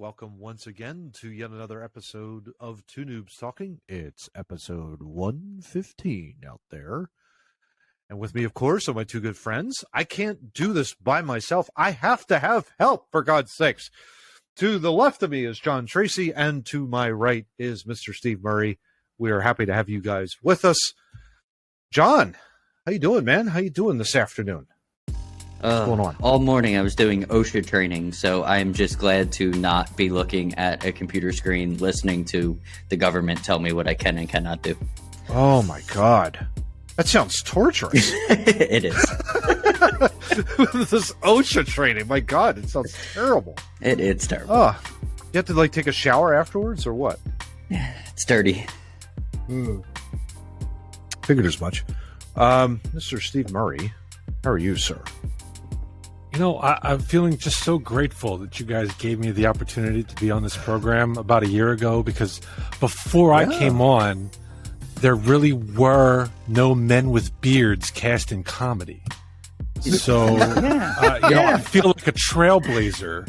welcome once again to yet another episode of Two Noobs Talking. It's episode 115 out there. And with me, of course, are my two good friends. I can't do this by myself. I have to have help, for God's sakes. To the left of me is John Tracy, and to my right is Mr. Steve Murray. We are happy to have you guys with us. John, how you doing, man? How you doing this afternoon? What's going on? All morning I was doing OSHA training, so I'm just glad to not be looking at a computer screen listening to the government tell me what I can and cannot do. Oh, my God. That sounds torturous. It is. This OSHA training, my God, it sounds terrible. It's terrible. Oh, you have to, take a shower afterwards, or what? It's dirty. Figured as much. Mr. Steve Murray, how are you, sir? You know, I'm feeling just so grateful that you guys gave me the opportunity to be on this program about a year ago, because before I came on, there really were no men with beards cast in comedy. So, you know, I feel like a trailblazer.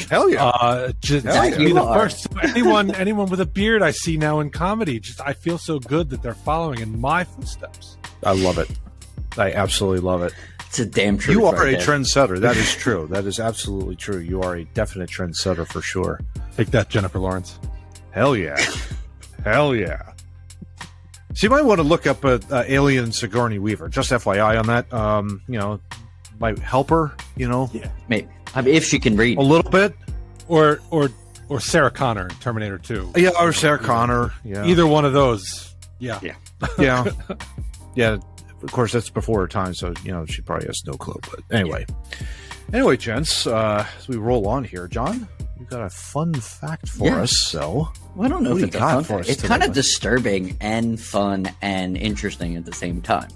Hell yeah. Just to be the first. So anyone with a beard I see now in comedy, I feel so good that they're following in my footsteps. I love it. I absolutely love it. It's a damn truth. You are a trendsetter. That is true. That is absolutely true. You are a definite trendsetter for sure. Take that, Jennifer Lawrence. Hell yeah. Hell yeah. So you might want to look up Alien Sigourney Weaver. Just FYI on that. You know, might help her, you know. Yeah. Maybe. I mean, if she can read. A little bit. Or Sarah Connor in Terminator 2. Yeah, or Sarah Connor. Yeah. Either one of those. Yeah. Yeah. Yeah. Of course, that's before her time, so, you know, she probably has no clue. But anyway. Anyway, gents, as we roll on here, John, you got a fun fact for us, so... Well, I don't know if it's a fun fact. It's kind of disturbing and fun and interesting at the same time.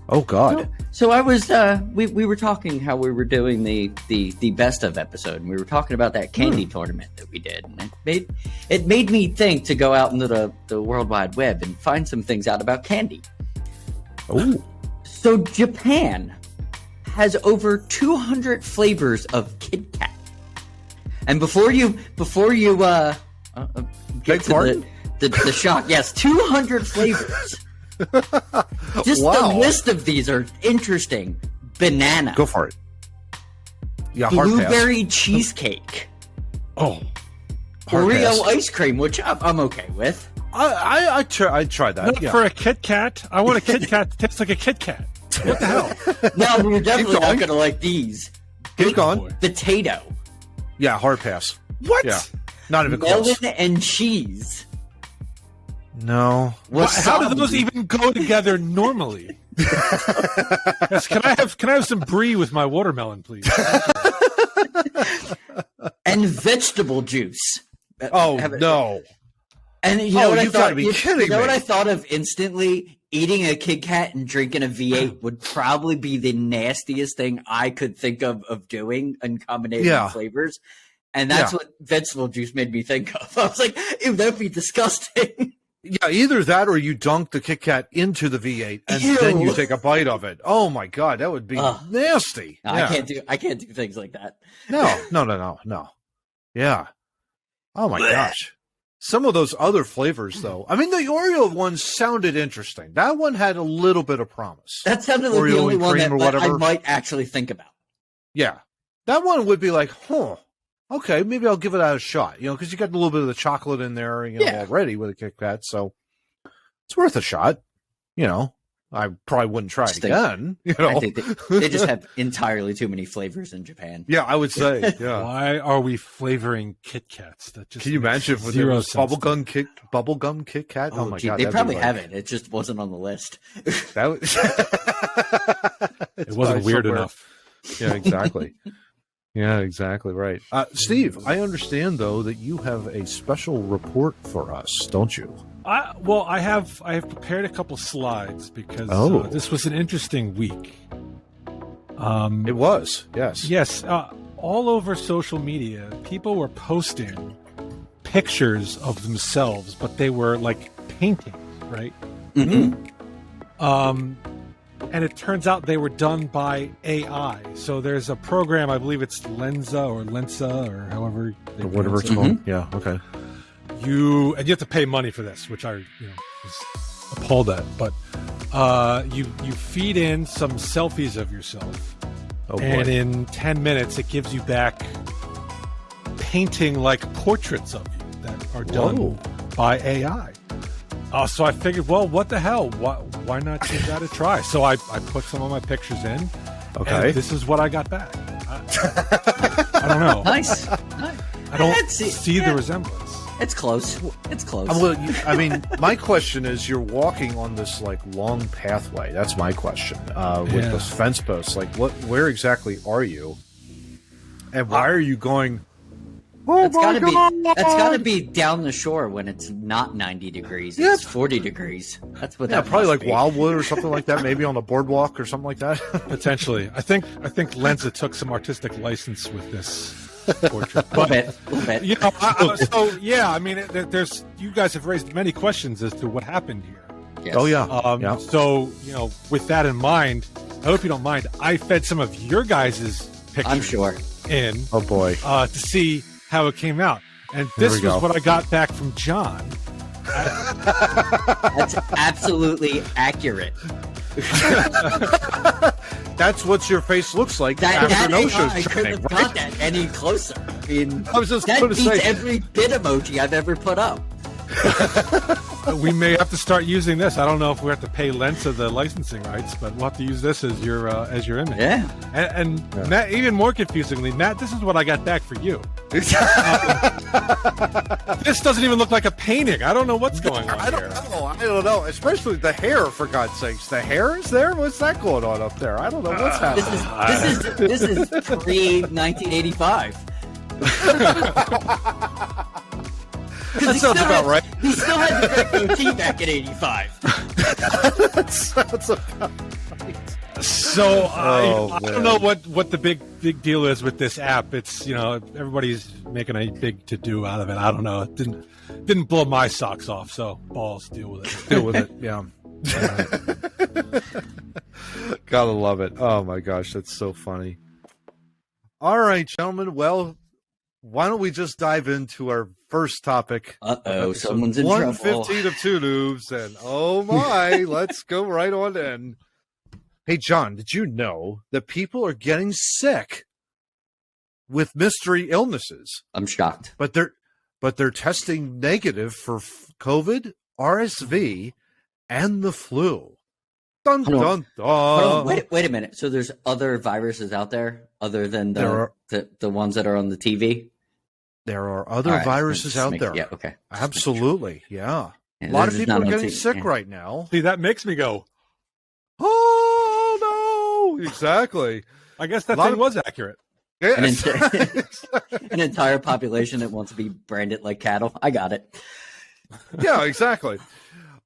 Oh, God. So I was, we were talking how we were doing the best of episode, and we were talking about that candy tournament that we did. And it made me think to go out into the World Wide Web and find some things out about candy. Oh. So Japan has over 200 flavors of KitKat. And before you get to the shock, yes, 200 flavors. Just the list of these are interesting. Banana. Go for it. Yeah, blueberry cheesecake. Oh. Oreo ice cream, which I'm okay with. I'd try that. Not for a Kit Kat. I want a Kit Kat that tastes like a Kit Kat. What the hell? No, we're definitely not going to like these. Keep going. Potato. Yeah, hard pass. What? Yeah. Not even Melon close. and cheese. No. How do those even go together normally? Yes, can I have some brie with my watermelon, please? And vegetable juice. Oh, no. And you know what I thought? What I thought of instantly? Eating a Kit Kat and drinking a V8 would probably be the nastiest thing I could think of doing in combination of flavors. And that's what vegetable juice made me think of. I was like, ew, that would be disgusting. Yeah, either that or you dunk the Kit Kat into the V8 and then you take a bite of it. Oh my God, that would be nasty. No, yeah. I can't do things like that. No. Yeah. Oh my gosh. Some of those other flavors, though. I mean, the Oreo one sounded interesting. That one had a little bit of promise. That sounded like the only one that I might actually think about. Yeah. That one would be like, okay, maybe I'll give it a shot, you know, because you got a little bit of the chocolate in there, you know, already with a Kit Kat, so it's worth a shot. You know, I probably wouldn't try it again. You know, I think they just have entirely too many flavors in Japan. Yeah, I would say. Yeah. Why are we flavoring Kit Kats? That just can you imagine if there was bubblegum Kit Kat? Oh my God, they probably have it. It just wasn't on the list. That was it wasn't weird enough. Yeah, exactly. Yeah, exactly right. Steve, I understand though that you have a special report for us, don't you? I have prepared a couple slides because this was an interesting week. It was, yes. Yes, all over social media, people were posting pictures of themselves, but they were like paintings, right? Mm-hmm. and it turns out they were done by AI. So there's a program, I believe it's Lensa or however they Or whatever it's called. Yeah, okay. you have to pay money for this, which I was appalled at. But you feed in some selfies of yourself, and in 10 minutes it gives you back painting like portraits of you that are done by AI. So I figured, well, what the hell? Why not give that a try? So I put some of my pictures in. Okay. And this is what I got back. I don't know. Nice. I don't see the resemblance. It's close. It's close. Well, I mean, my question is, you're walking on this like long pathway. That's my question. With those fence posts, like, where exactly are you? And why are you going? Oh That's gotta be down the shore when it's not 90 degrees. It's 40 degrees. That's what. Yeah, that probably must like be. Wildwood or something like that. Maybe on a boardwalk or something like that. Potentially. I think Lenza took some artistic license with this portrait. A little bit. You know, I mean, there's you guys have raised many questions as to what happened here. Yes. Oh yeah. So with that in mind, I hope you don't mind. I fed some of your guys' pictures. I'm sure. In. Oh boy. To see how it came out, and this was what I got back from John. That's absolutely accurate. That's what your face looks like after no-shows. I couldn't have got that any closer. I mean, I was just that going to beats say every bit emoji I've ever put up. We may have to start using this. I don't know if we have to pay Lensa the licensing rights, but we'll have to use this as your image. Yeah. And Matt, even more confusingly, Matt, this is what I got back for you. This doesn't even look like a painting. I don't know what's going on I don't know. Especially the hair, for God's sakes. The hair is there? What's that going on up there? I don't know what's happening. This is pre 1985. That sounds about right. He still had the great goatee back in '85. That sounds about right. So I man. don't know what the big deal is with this app. It's everybody's making a big to do out of it. I don't know. It didn't blow my socks off. So balls, deal with it. Deal with it. Yeah. Gotta love it. Oh my gosh, that's so funny. All right, gentlemen. Well, why don't we just dive into our first topic? Someone's in trouble. 115 of Two Noobs, and oh my, let's go right on in. Hey, John, did you know that people are getting sick with mystery illnesses? I'm shocked. But they're testing negative for COVID, RSV, and the flu. Dun dun dun. Wait a minute. So there's other viruses out there other than the ones that are on the TV? There are other viruses out there. Yeah, okay. Absolutely, yeah. A lot of people are getting sick right now. See, that makes me go, oh, no! Exactly. I guess that thing was accurate. Yes. An entire population that wants to be branded like cattle. I got it. Yeah, exactly.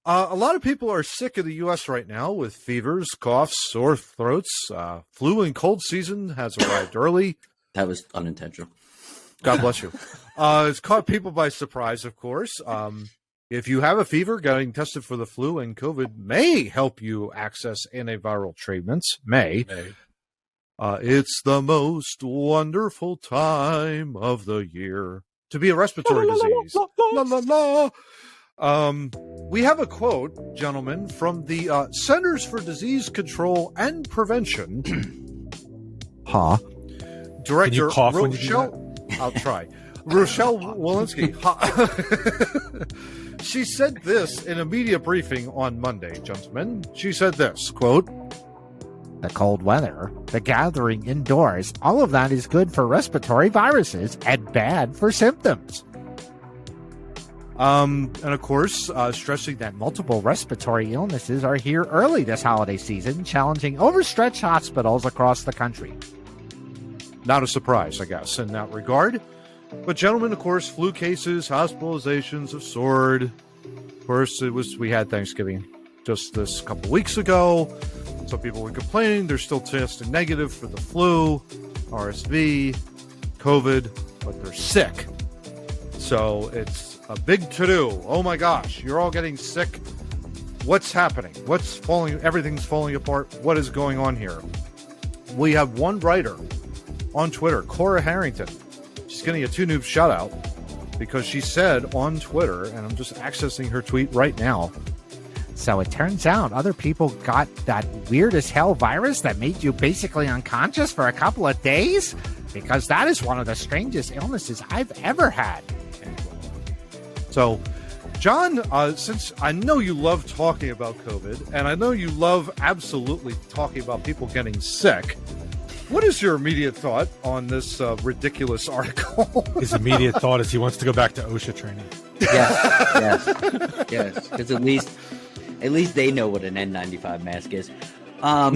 A lot of people are sick in the U.S. right now with fevers, coughs, sore throats. Flu and cold season has arrived early. That was unintentional. God bless you. It's caught people by surprise, of course. If you have a fever, getting tested for the flu and COVID may help you access antiviral treatments. It's the most wonderful time of the year to be a respiratory disease. La, la, la. We have a quote, gentlemen, from the Centers for Disease Control and Prevention. Director Can you cough when you do Rochelle. I'll try. Rochelle Walensky. She said this in a media briefing on Monday, gentlemen. She said this, quote, "The cold weather, the gathering indoors, all of that is good for respiratory viruses and bad for symptoms." And of course, stressing that multiple respiratory illnesses are here early this holiday season, challenging overstretched hospitals across the country. Not a surprise, I guess, in that regard. But gentlemen, of course, flu cases, hospitalizations have soared. Of course, we had Thanksgiving just this couple weeks ago. Some people were complaining they're still testing negative for the flu, RSV, COVID, but they're sick. So it's a big to-do. Oh my gosh, you're all getting sick. what's happening? Everything's falling apart. What is going on here? We have one writer on Twitter, Cora Harrington. She's getting a Two Noobs shout out because she said on Twitter, and I'm just accessing her tweet right now. So it turns out other people got that weird as hell virus that made you basically unconscious for a couple of days? Because that is one of the strangest illnesses I've ever had. So, John, since I know you love talking about COVID, and I know you love absolutely talking about people getting sick, what is your immediate thought on this ridiculous article? His immediate thought is he wants to go back to OSHA training. Yes. Because at least they know what an N95 mask is. I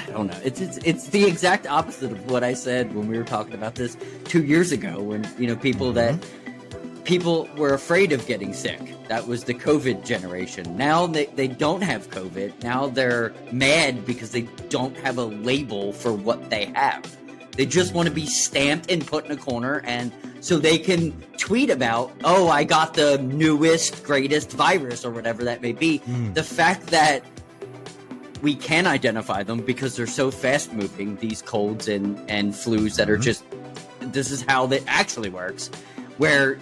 don't know. It's the exact opposite of what I said when we were talking about this 2 years ago. When people were afraid of getting sick. That was the COVID generation. Now they don't have COVID. Now they're mad because they don't have a label for what they have. They just want to be stamped and put in a corner, and so they can tweet about, oh, I got the newest, greatest virus or whatever that may be. The fact that we can identify them because they're so fast moving, these colds and flus that are just, this is how that actually works, where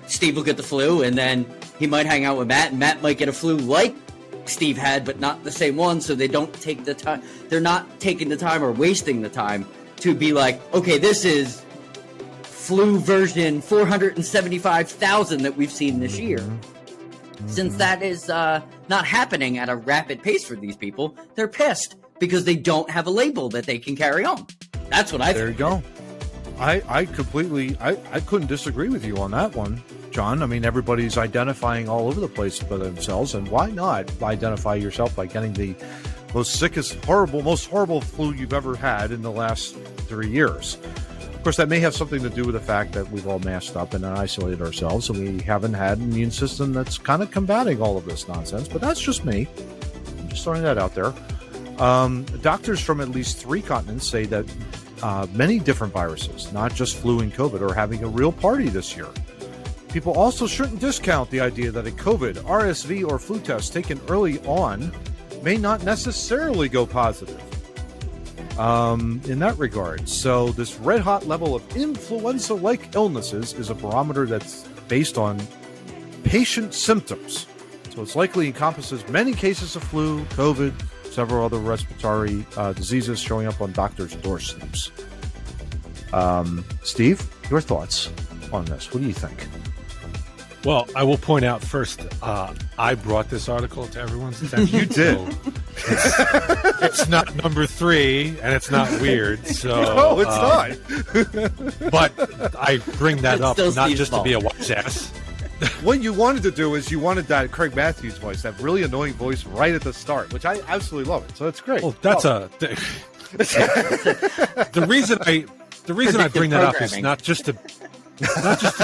Steve will get the flu and then he might hang out with Matt and Matt might get a flu like Steve had, but not the same one. So they don't take the time. They're not taking the time or wasting the time to be like, okay, this is flu version 475,000 that we've seen this year. Since that is not happening at a rapid pace for these people, they're pissed because they don't have a label that they can carry on. That's what I think. There you go. I completely, I couldn't disagree with you on that one, John. I mean, everybody's identifying all over the place for themselves, and why not identify yourself by getting the most horrible flu you've ever had in the last 3 years? Of course, that may have something to do with the fact that we've all masked up and isolated ourselves, and we haven't had an immune system that's kind of combating all of this nonsense, but that's just me. I'm just throwing that out there. Doctors from at least 3 continents say that many different viruses, not just flu and COVID, are having a real party this year. People also shouldn't discount the idea that a COVID, RSV, or flu test taken early on may not necessarily go positive in that regard. So this red-hot level of influenza-like illnesses is a barometer that's based on patient symptoms. So it's likely encompasses many cases of flu, COVID, several other respiratory diseases showing up on doctors' doorsteps. Steve, your thoughts on this? What do you think? Well, I will point out first, I brought this article to everyone's attention. You did. So it's not number 3, and it's not weird. So no, it's not. But I bring that up not Steve's just fault. to be a wise ass. What you wanted to do is you wanted that Craig Matthews voice, that really annoying voice right at the start, which I absolutely love it. So it's great. Well, that's the reason I bring that up is not just to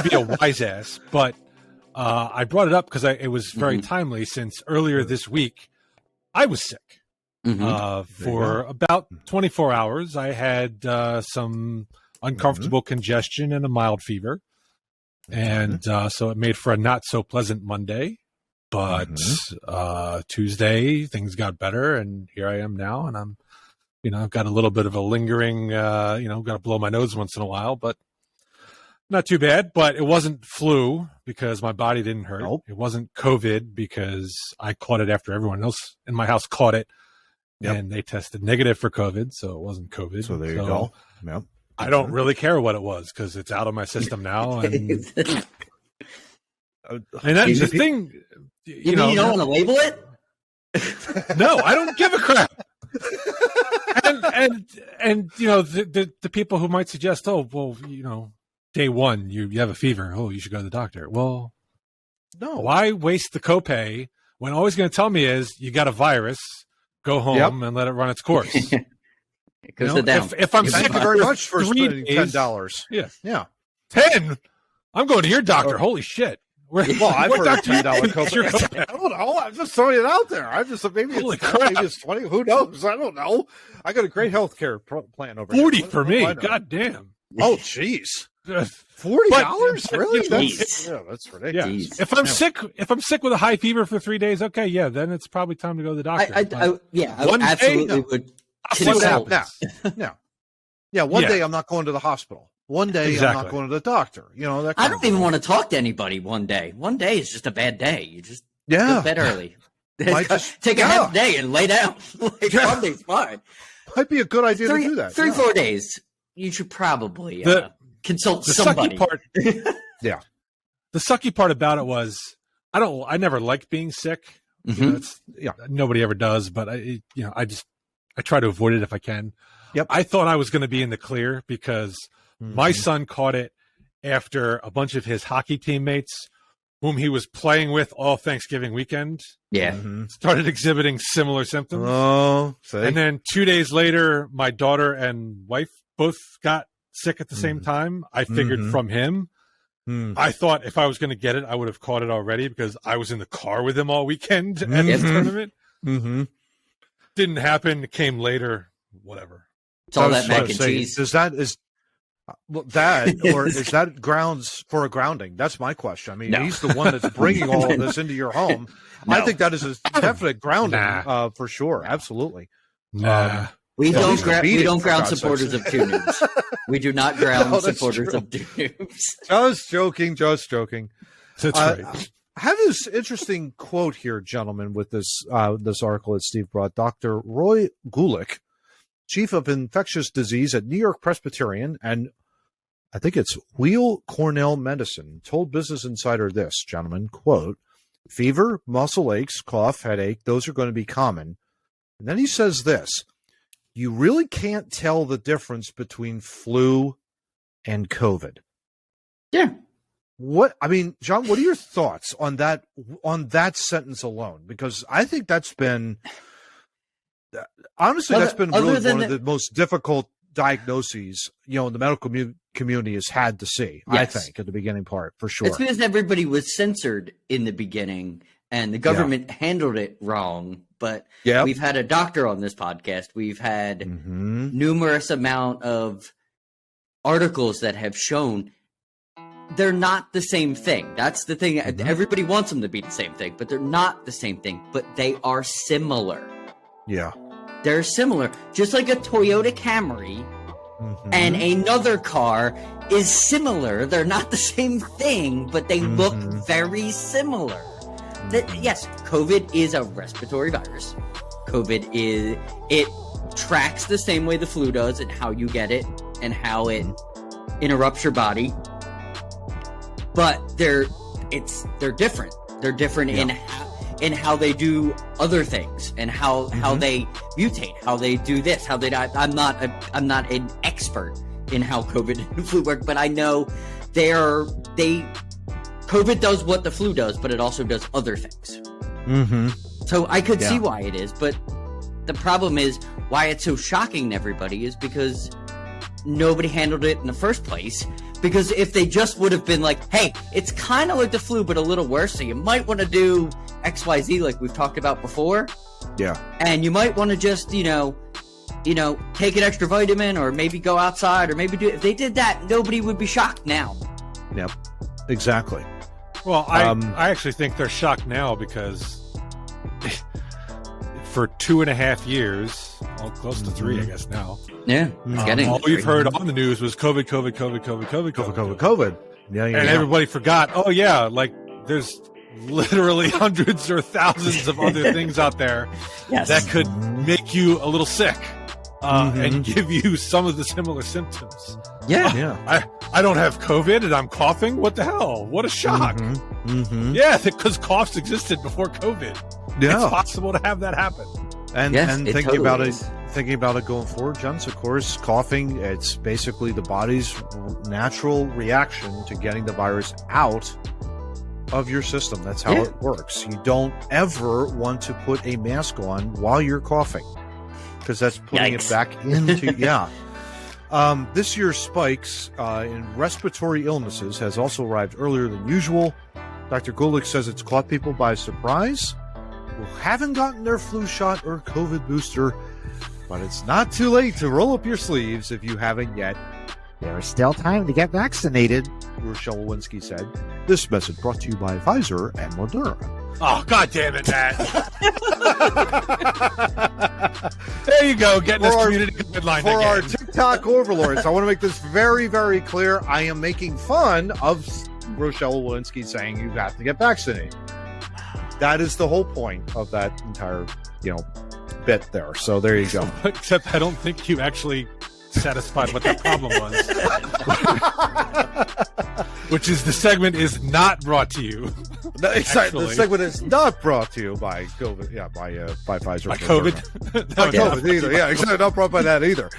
be a wise ass, but I brought it up because it was very timely, since earlier this week I was sick for about 24 hours. I had some uncomfortable congestion and a mild fever. And so it made for a not so pleasant Monday, but Tuesday things got better, and here I am now, and I'm, I've got a little bit of a lingering, got to blow my nose once in a while, but not too bad. But it wasn't flu because my body didn't hurt. Nope. It wasn't COVID because I caught it after everyone else in my house caught it, and they tested negative for COVID, so it wasn't COVID. So there you go. Yep. I don't really care what it was because it's out of my system now. And that's the thing. You mean you don't want to label it? No, I don't give a crap. and the people who might suggest, oh, well, day one, you have a fever. Oh, you should go to the doctor. Well, no. Why waste the copay when all he's going to tell me is you got a virus, go home and let it run its course. If I'm sick, thank you very much for spending $10. Yeah, 10. I'm going to your doctor. Holy shit! Well, I've heard $10 copay. I don't know. I'm just throwing it out there. Maybe it's 20. Who knows? I don't know. I got a great health care plan over 40 here. for me. God damn. Oh, jeez. $40? But, Really? Jeez. That's ridiculous. Yeah. If I'm sick with a high fever for 3 days, okay, yeah, then it's probably time to go to the doctor. I One day, absolutely would consult. Yeah, one day I'm not going to the hospital. One day I'm not going to the doctor. You know, that I don't even want to talk to anybody one day. One day is just a bad day. You just go to bed early. Take a half day and lay down. Like, one day's fine. Might be a good idea to do that. 4 days. You should probably consult the somebody. Sucky part, the sucky part about it was I never liked being sick. Mm-hmm. You know, nobody ever does, but I try to avoid it if I can. Yep. I thought I was going to be in the clear because my son caught it after a bunch of his hockey teammates, whom he was playing with all Thanksgiving weekend, started exhibiting similar symptoms. Oh, and then 2 days later, my daughter and wife both got sick at the same time. I figured from him. I thought if I was going to get it, I would have caught it already because I was in the car with him all weekend at the tournament. Didn't happen. It came later. Whatever. It's all that mac and cheese. Is that grounds for a grounding? That's my question. I mean, he's the one that's bringing all of this into your home. I think that is a definite grounding for sure. Absolutely. We don't ground supporters of Two Noobs. We do not ground supporters of Two Noobs. Just joking. That's right. I have this interesting quote here, gentlemen, with this article that Steve brought. Dr. Roy Gulick, chief of infectious disease at New York Presbyterian, and I think it's Weill Cornell Medicine, told Business Insider this, gentlemen, quote, fever, muscle aches, cough, headache, those are going to be common. And then he says this, you really can't tell the difference between flu and COVID. Yeah. John, what are your thoughts on that sentence alone? Because I think that's been, honestly, that's been really one of the most difficult diagnoses, the medical community has had to see, I think, at the beginning part, for sure. It's because everybody was censored in the beginning, and the government handled it wrong. But we've had a doctor on this podcast. We've had numerous amount of articles that have shown they're not the same thing. That's the thing. Everybody wants them to be the same thing, but they're not the same thing. But they are similar. Yeah. They're similar. Just like a Toyota Camry and another car is similar. They're not the same thing, but they look very similar. Yes, COVID is a respiratory virus. It tracks the same way the flu does and how you get it and how it interrupts your body. But they're different. They're different in how they do other things and how they mutate, how they do this, how they die. I'm not an expert in how COVID and flu work, but I know COVID does what the flu does, but it also does other things. So I could see why it is, but the problem is why it's so shocking to everybody is because nobody handled it in the first place. Because if they just would have been like, hey, it's kind of like the flu, but a little worse, so you might want to do XYZ like we've talked about before. Yeah. And you might want to just, take an extra vitamin or maybe go outside or maybe if they did that, nobody would be shocked now. Yep. Exactly. Well, I actually think they're shocked now because for 2.5 years, well, close to 3, I guess now. Yeah, all you've heard on the news was COVID. Yeah. And everybody forgot. Oh yeah, like there's literally hundreds or thousands of other things out there that could make you a little sick and give you some of the similar symptoms. Yeah. I don't have COVID and I'm coughing. What the hell? What a shock. Yeah, because coughs existed before COVID. Yeah. It's possible to have that happen. And thinking about it going forward, John, of course, coughing, it's basically the body's natural reaction to getting the virus out of your system. That's how it works. You don't ever want to put a mask on while you're coughing because that's putting it back into, this year's spikes in respiratory illnesses has also arrived earlier than usual. Dr. Gulick says it's caught people by surprise who haven't gotten their flu shot or COVID booster, but it's not too late to roll up your sleeves if you haven't yet. There is still time to get vaccinated. Rochelle Lewinsky said. This message brought to you by Pfizer and Moderna. Oh, God damn it, Matt. There you go, getting this community guideline For again. our TikTok overlords, I want to make this very, very clear. I am making fun of Rochelle Lewinsky saying you have to get vaccinated. That is the whole point of that entire, bit there. So there you go. Except I don't think you actually satisfied what the problem was. Which is the segment is not brought to you. No, exactly. The Actually. segment is not brought to you by COVID. Yeah, by Pfizer. By and COVID. Moderna. Not COVID either. Yeah, exactly. Not brought by that either.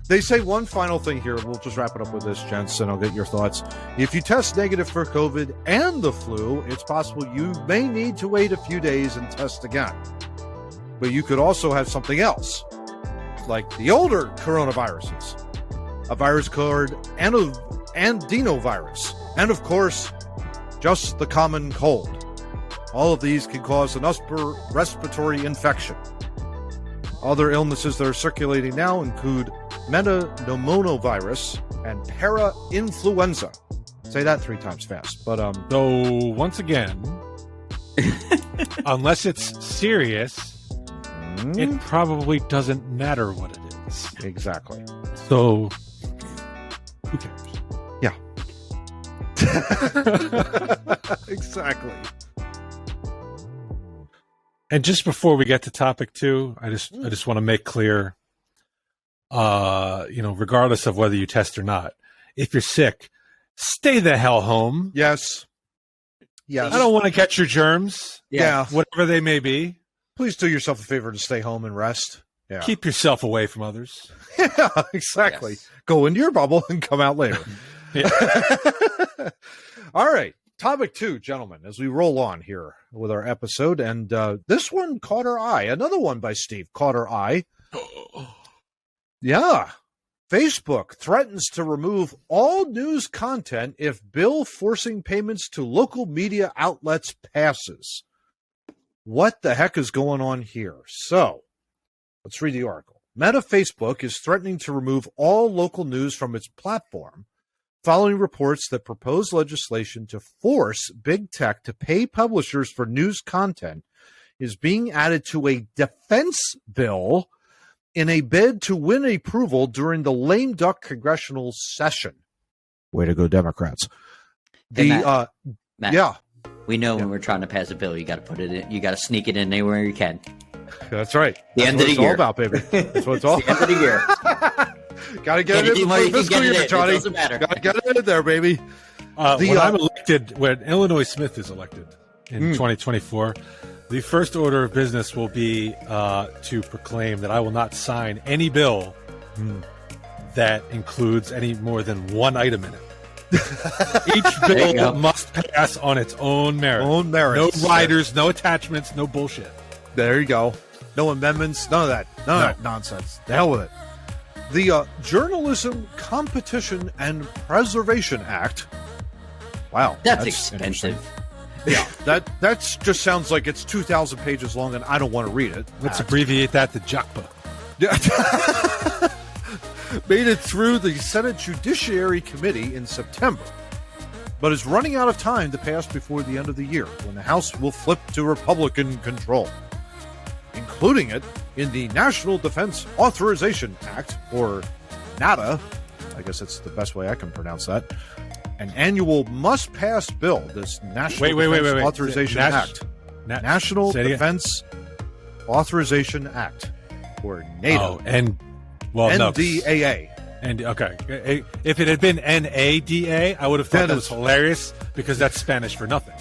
They say one final thing here. We'll just wrap it up with this, gents, and I'll get your thoughts. If you test negative for COVID and the flu, it's possible you may need to wait a few days and test again. But you could also have something else, like the older coronaviruses, a virus called adenovirus, and of course, just the common cold. All of these can cause an upper respiratory infection. Other illnesses that are circulating now include metapneumovirus and parainfluenza. Say that 3 times fast. But So, once again, unless it's serious, it probably doesn't matter what it is. exactly. So, who cares? Yeah. Exactly. And just before we get to topic 2, I just want to make clear, regardless of whether you test or not, if you're sick, stay the hell home. Yes. Yes. I don't want to catch your germs, Yeah. whatever they may be. Please do yourself a favor to stay home and rest. Yeah. Keep yourself away from others. Yeah, exactly. Yes. Go into your bubble and come out later. Yeah. All right. Topic 2, gentlemen, as we roll on here with our episode. And this one caught our eye. Another one by Steve caught our eye. Yeah. Facebook threatens to remove all news content if bill forcing payments to local media outlets passes. What the heck is going on here? So, let's read the article. Meta Facebook is threatening to remove all local news from its platform following reports that proposed legislation to force big tech to pay publishers for news content is being added to a defense bill in a bid to win approval during the lame duck congressional session. Way to go, Democrats. Hey, Matt. Yeah. We know when we're trying to pass a bill, you got to put it in. You got to sneak it in anywhere you can. That's right. The end of the It's year. all about, baby. That's what it's all The end of the year. Got to get it in Anywhere you the can fiscal get it year, in. It Johnny. doesn't matter. Got to get it in there, baby. When Illinois Smith is elected in 2024, the first order of business will be to proclaim that I will not sign any bill that includes any more than one item in it. Each There you bill go. must pass on its own merit. Own merits. No riders, no attachments, no bullshit. There you go. No amendments, none of that. None of that nonsense. The hell with it. The Journalism Competition and Preservation Act. Wow. That's interesting. expensive. Yeah, that just sounds like it's 2,000 pages long, and I don't want to read it. Let's abbreviate that to JACPA. Made it through the Senate Judiciary Committee in September, but is running out of time to pass before the end of the year, when the House will flip to Republican control, including it in the National Defense Authorization Act, or NATA. I guess that's the best way I can pronounce that. An annual must-pass bill, this National Defense Authorization Act. National Defense Authorization Act, or NATO. Oh, and well, no. NDAA. And okay, if it had been NADA, I would have thought that was hilarious because that's Spanish for nothing.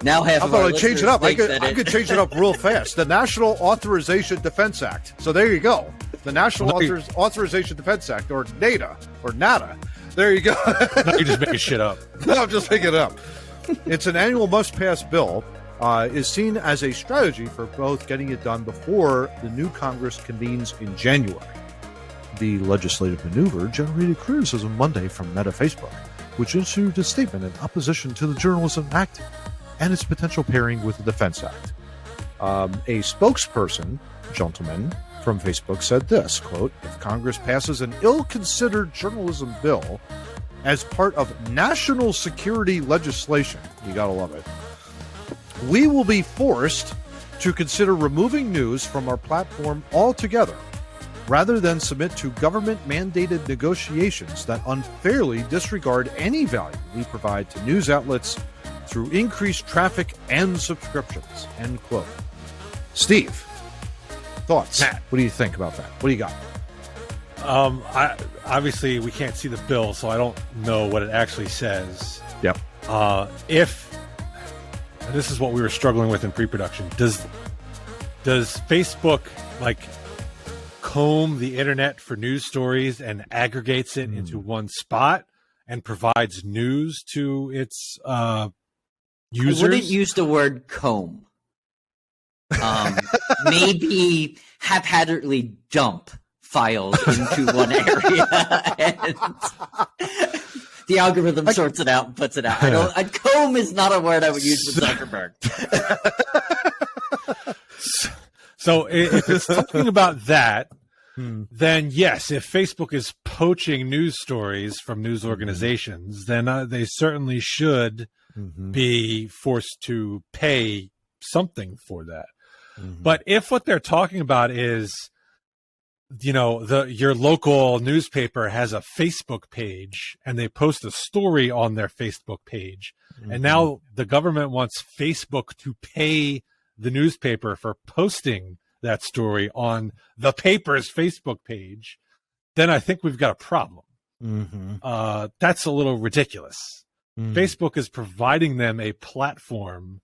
Now half How of our about I change it up? I listeners think that could change it up real fast. The National Authorization Defense Act. So there you go. The National Authorization Defense Act, or NADA, or NADA. There you go. No, you're just making shit up. No, I'm just making it up. It's an annual must-pass bill. Is seen as a strategy for both getting it done before the new Congress convenes in January. The legislative maneuver generated criticism Monday from Meta Facebook, which issued a statement in opposition to the Journalism Act and its potential pairing with the Defense Act. A spokesperson, gentleman, from Facebook said this, quote, "If Congress passes an ill-considered journalism bill as part of national security legislation," you gotta love it, "we will be forced to consider removing news from our platform altogether, rather than submit to government-mandated negotiations that unfairly disregard any value we provide to news outlets through increased traffic and subscriptions," end quote. Steve, thoughts? Matt. What do you think about that? What do you got? Obviously, we can't see the bill, so I don't know what it actually says. Yep. And this is what we were struggling with in pre-production. Does Facebook comb the internet for news stories and aggregates it into one spot and provides news to its users? I wouldn't use the word comb. Maybe haphazardly dump files into one area, and the algorithm sorts it out and puts it out. Comb is not a word I would use with Zuckerberg. So if it's talking about that, then yes, if Facebook is poaching news stories from news organizations, then they certainly should be forced to pay something for that. But if what they're talking about is, your local newspaper has a Facebook page and they post a story on their Facebook page, and now the government wants Facebook to pay the newspaper for posting that story on the paper's Facebook page, then I think we've got a problem. That's a little ridiculous. Facebook is providing them a platform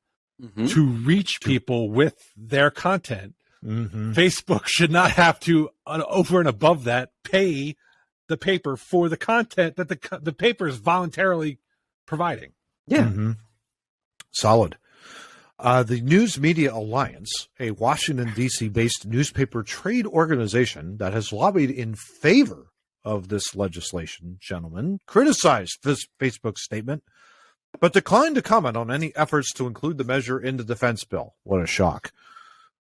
to reach people with their content. Facebook should not have to, over and above that, pay the paper for the content that the paper is voluntarily providing. Yeah. Solid. The News Media Alliance, a Washington, D.C. based newspaper trade organization that has lobbied in favor of this legislation, gentlemen, criticized this Facebook statement, but declined to comment on any efforts to include the measure in the defense bill. What a shock.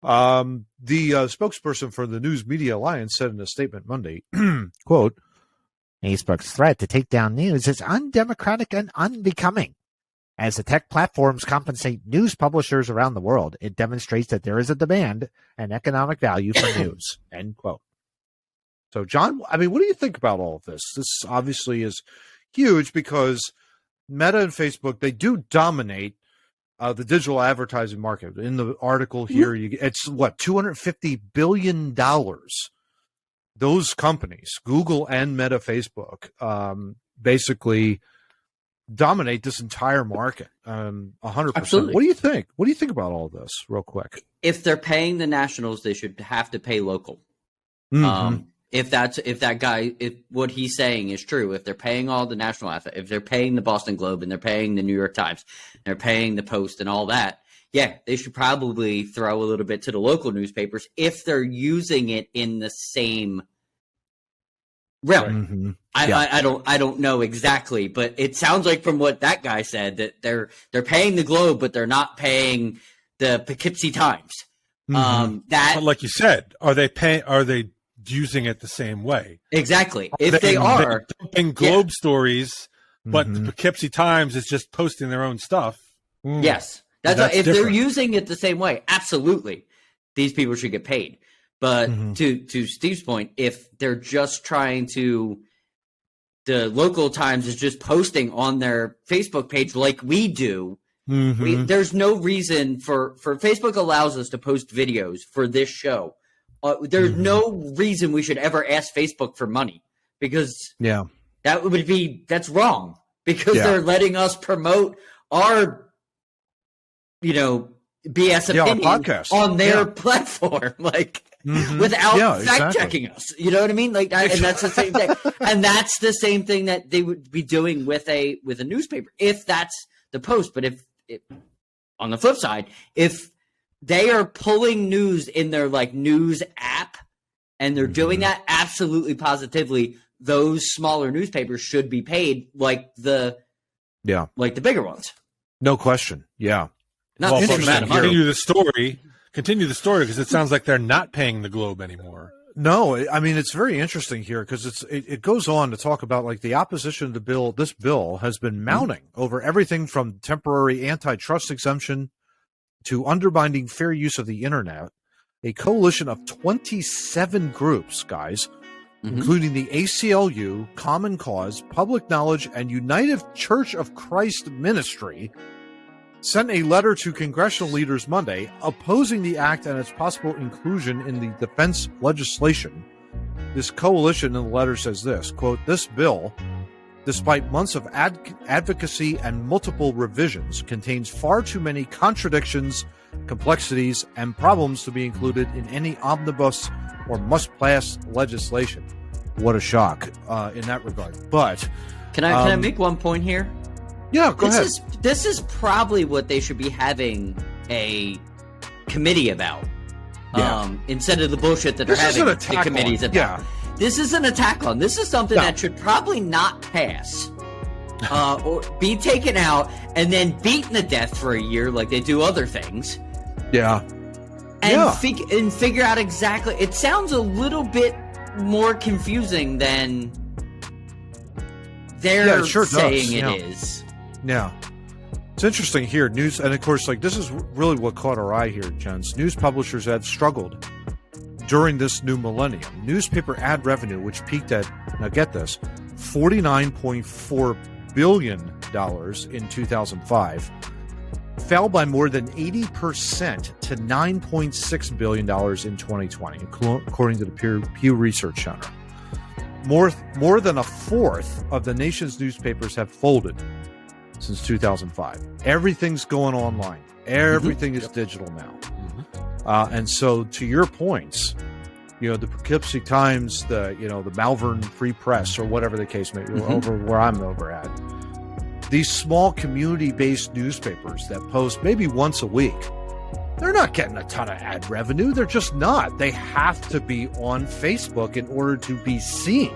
The spokesperson for the News Media Alliance said in a statement Monday, quote, "Facebook's threat to take down news is undemocratic and unbecoming. As the tech platforms compensate news publishers around the world, it demonstrates that there is a demand and economic value for news," end quote. So, John, what do you think about all of this? This obviously is huge because Meta and Facebook, they do dominate the digital advertising market. In the article here, it's what, $250 billion. Those companies, Google and Meta, Facebook, basically dominate this entire market. 100%. Absolutely. What do you think? What do you think about all of this, real quick? If they're paying the nationals, they should have to pay local. If what he's saying is true, if they're paying all the national assets, if they're paying the Boston Globe and they're paying the New York Times, they're paying the Post and all that, yeah, they should probably throw a little bit to the local newspapers if they're using it in the same realm. I don't know exactly, but it sounds like from what that guy said that they're paying the Globe, but they're not paying the Poughkeepsie Times. But like you said, are they using it the same way? Exactly. If they are dumping Globe stories, but the Poughkeepsie Times is just posting their own stuff. Yes, that's if different. They're using it the same way. Absolutely, these people should get paid. But to Steve's point, if they're just trying to, the local Times is just posting on their Facebook page like we do. There's no reason for Facebook allows us to post videos for this show. There's no reason we should ever ask Facebook for money because that's wrong because they're letting us promote our, BS opinion on their platform, without fact checking us. You know what I mean? And that's the same thing. And that's the same thing that they would be doing with a newspaper if that's the Post. But if on the flip side, if they are pulling news in their news app and they're doing that absolutely positively, those smaller newspapers should be paid like the bigger ones. No question. Yeah. Matt, giving you the story, continue the story because it sounds like they're not paying the Globe anymore. No, I mean, it's very interesting here because it goes on to talk about like the opposition to bill. This bill has been mounting over everything from temporary antitrust exemption to undermining fair use of the internet. A coalition of 27 groups, guys, including the ACLU, Common Cause, Public Knowledge, and United Church of Christ Ministry, sent a letter to congressional leaders Monday opposing the act and its possible inclusion in the defense legislation. This coalition in the letter says this, quote, "This bill, despite months of advocacy and multiple revisions, contains far too many contradictions, complexities, and problems to be included in any omnibus or must-pass legislation." What a shock in that regard. But can I make one point here? Yeah, go ahead. This is probably what they should be having a committee about. Instead of the bullshit that they're having the committees about. Yeah. This is an attack on. This is something that should probably not pass. Or be taken out and then beaten to death for a year like they do other things. Yeah. And figure out exactly. It sounds a little bit more confusing than they're saying it is. Yeah. It's interesting here. News, and of course, like this is really what caught our eye here, gents. News publishers have struggled during this new millennium. Newspaper ad revenue, which peaked at, now get this, $49.4 billion in 2005, fell by more than 80% to $9.6 billion in 2020, according to the Pew Research Center. More than a fourth of the nation's newspapers have folded since 2005. Everything's going online. Everything is digital now. And so to your points, the Poughkeepsie Times, the Malvern Free Press, or whatever the case may be, over where I'm over at, these small community-based newspapers that post maybe once a week, they're not getting a ton of ad revenue. They're just not. They have to be on Facebook in order to be seen.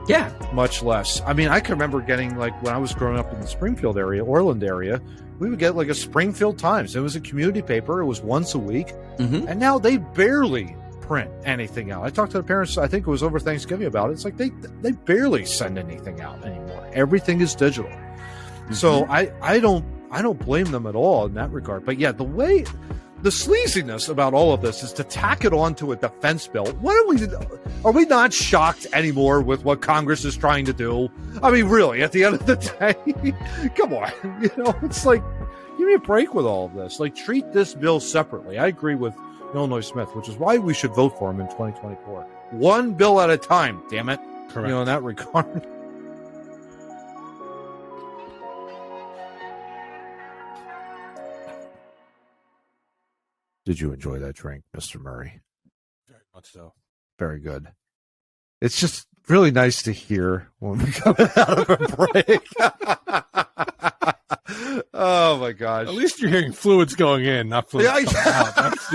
Yeah. Much less. I mean, I can remember getting, like, when I was growing up in the Springfield area, Orland area, we would get like a Springfield Times. It was a community paper. It was once a week. And now they barely print anything out. I talked to the parents, I think it was over Thanksgiving, about it. It's like they barely send anything out anymore. Everything is digital. So I don't blame them at all in that regard. But yeah, the sleaziness about all of this is to tack it onto a defense bill. Are we not shocked anymore with what Congress is trying to do? I mean, really, at the end of the day, come on. It's like, give me a break with all of this. Like, treat this bill separately. I agree with Illinois Smith, which is why we should vote for him in 2024. One bill at a time, damn it. Correct. In that regard. Did you enjoy that drink, Mr. Murray? Very much so. Very good. It's just really nice to hear when we come out of a break. Oh my gosh! At least you're hearing fluids going in, not fluids coming out. That's.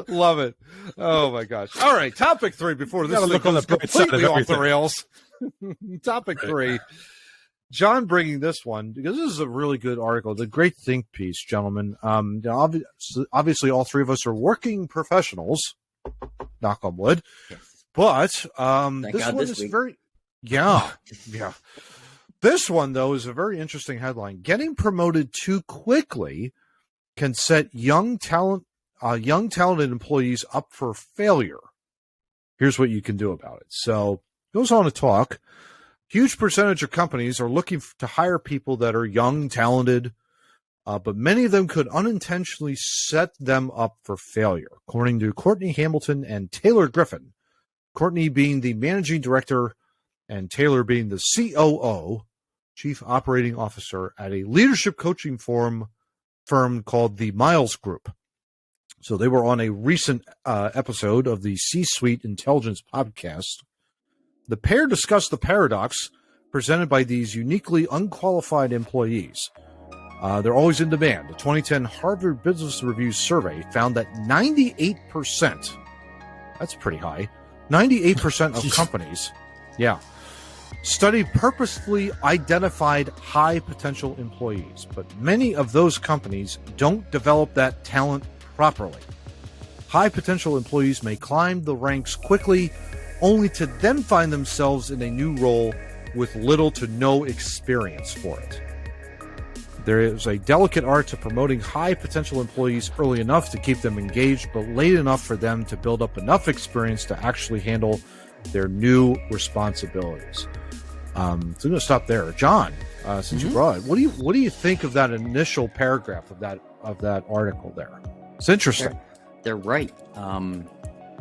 Love it. Oh my gosh! All right, topic 3 before this look on the completely off the rails. Topic 3. John bringing this one because this is a really good article. The great think piece, gentlemen. Obviously, all three of us are working professionals. Knock on wood. But this one is very, yeah. This one though is a very interesting headline. Getting promoted too quickly can set young talented employees up for failure. Here's what you can do about it. So it goes on to talk. Huge percentage of companies are looking to hire people that are young, talented, but many of them could unintentionally set them up for failure, according to Courtney Hamilton and Taylor Griffin. Courtney being the managing director and Taylor being the COO, Chief Operating Officer, at a leadership coaching firm called the Miles Group. So they were on a recent episode of the C-Suite Intelligence podcast. The pair discussed the paradox presented by these uniquely unqualified employees. They're always in demand. The 2010 Harvard Business Review survey found that 98%, that's pretty high, 98% of companies, study purposefully identified high potential employees, but many of those companies don't develop that talent properly. High potential employees may climb the ranks quickly, only to then find themselves in a new role with little to no experience for it. There is a delicate art to promoting high potential employees early enough to keep them engaged, but late enough for them to build up enough experience to actually handle their new responsibilities. So I'm going to stop there, John. Since you brought it, what do you think of that initial paragraph of that article there? It's interesting. They're right.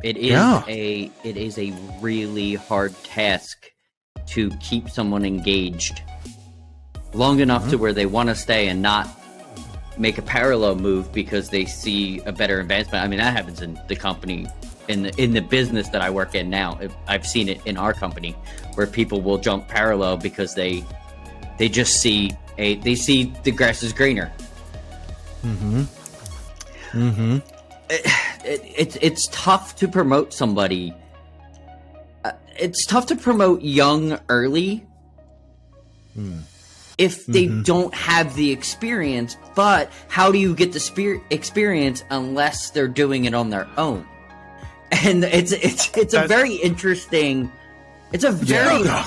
It is a really hard task to keep someone engaged long enough to where they want to stay and not make a parallel move because they see a better advancement. I mean, that happens in the company, in the business that I work in now. I've seen it in our company where people will jump parallel because they just see the grass is greener. It's tough to promote somebody. It's tough to promote young early if they don't have the experience. But how do you get the experience unless they're doing it on their own? And it's a very interesting. It's a very very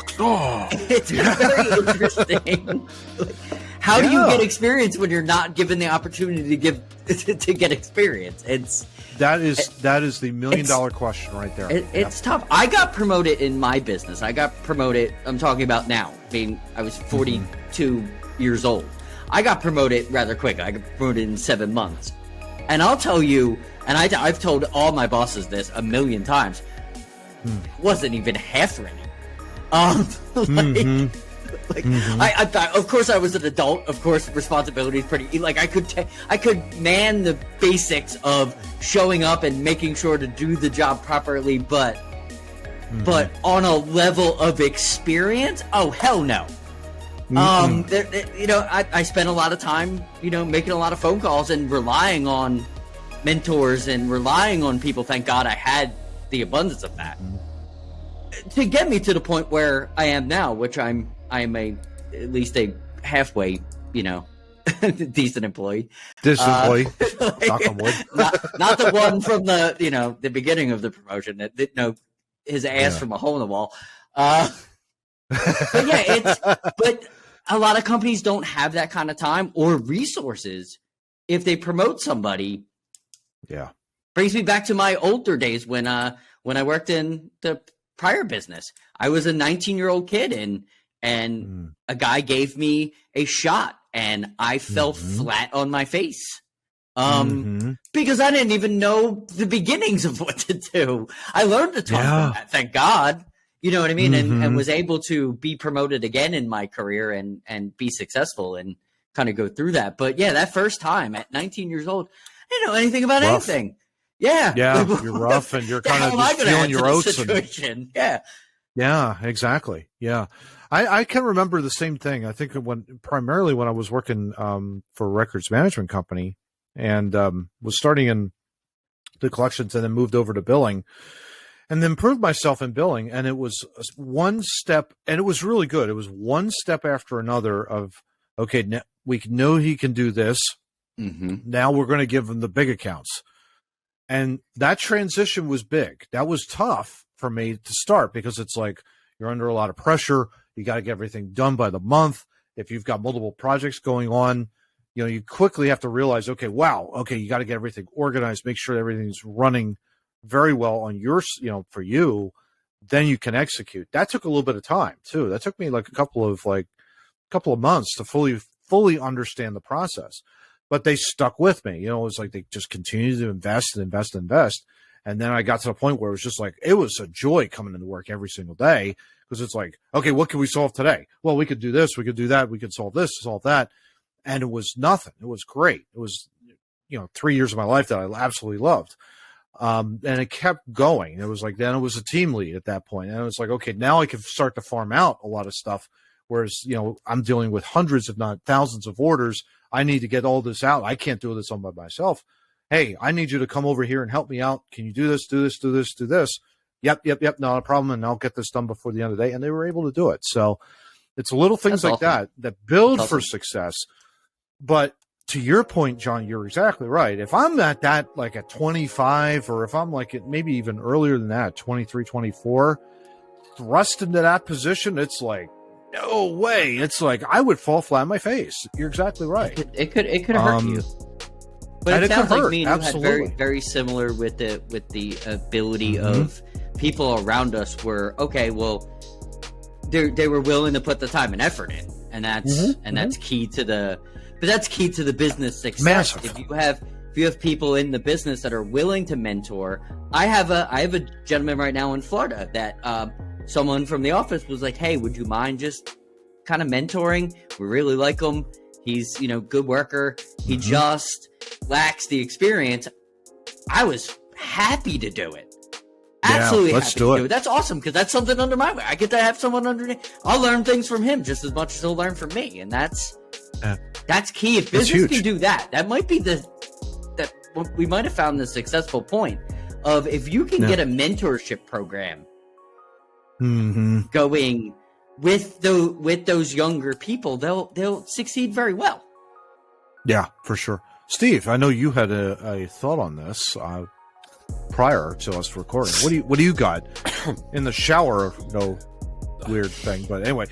interesting. How do you get experience when you're not given the opportunity to get experience? That is the $1 million question right there. It's tough. I got promoted in my business. I got promoted. I'm talking about now. I was 42 years old. I got promoted rather quick. I got promoted in 7 months. And I'll tell you, and I've told all my bosses this 1,000,000 times. Wasn't even half ready. I thought, of course, I was an adult. Of course, responsibility is pretty. Like I could man the basics of showing up and making sure to do the job properly, but on a level of experience, oh hell no. I spent a lot of time, making a lot of phone calls and relying on mentors and relying on people. Thank God I had the abundance of that to get me to the point where I am now, which I am at least a halfway, decent employee. Knock on wood. not the one from the beginning of the promotion that didn't know his ass from a hole in the wall. But a lot of companies don't have that kind of time or resources. If they promote somebody, brings me back to my older days when I worked in the prior business. I was a 19-year-old kid and a guy gave me a shot and I fell flat on my face. Because I didn't even know the beginnings of what to do. I learned a ton from that, thank God. You know what I mean? And was able to be promoted again in my career and be successful and kind of go through that. But that first time at 19 years old, I didn't know anything about anything. Yeah, you're rough and you're kind of just feeling your oats. Yeah, exactly. Yeah. I can remember the same thing. I think primarily when I was working for a records management company and was starting in the collections and then moved over to billing and then proved myself in billing. And it was one step, and it was really good. It was one step after another of, okay, now we know he can do this. Now we're going to give him the big accounts. And that transition was big. That was tough for me to start because it's like you're under a lot of pressure. You got to get everything done by the month. If you've got multiple projects going on, you quickly have to realize, you got to get everything organized, make sure everything's running very well on your, for you, then you can execute. That took a little bit of time too. That took me like a couple of months to fully understand the process. But they stuck with me. It was like they just continued to invest and invest and invest. And then I got to the point where it was just like, it was a joy coming into work every single day because it's like, okay, what can we solve today? Well, we could do this, we could do that, we could solve this, solve that. And it was nothing. It was great. It was, 3 years of my life that I absolutely loved. And it kept going. It was like, then it was a team lead at that point. And it was like, okay, now I can start to farm out a lot of stuff. Whereas, I'm dealing with hundreds, if not thousands of orders. I need to get all this out. I can't do this all by myself. Hey, I need you to come over here and help me out. Can you do this, do this, do this, do this? Yep, not a problem, and I'll get this done before the end of the day. And they were able to do it. So it's little things like that build for success. But to your point, John, you're exactly right. If I'm at that, like at 25, or if I'm like at maybe even earlier than that, 23, 24, thrust into that position, it's like, no way. It's like I would fall flat on my face. You're exactly right. It could hurt you. But it sounds like me and you had very, very similar with the ability of people around us were, okay, well, they were willing to put the time and effort in, and that's key to the business success. Massive. If you have people in the business that are willing to mentor, I have a gentleman right now in Florida that someone from the office was like, hey, would you mind just kind of mentoring? We really like him. He's, good worker. He just lacks the experience. I was happy to do it. Absolutely happy to do it. That's awesome, because that's something under my way. I get to have someone underneath. I'll learn things from him just as much as he'll learn from me, and that's key. If business can do that, that might be we might have found the successful point of if you can get a mentorship program going with those younger people, they'll succeed very well. Yeah, for sure. Steve, I know you had a thought on this prior to us recording. What do you got in the shower? No weird thing, but anyway,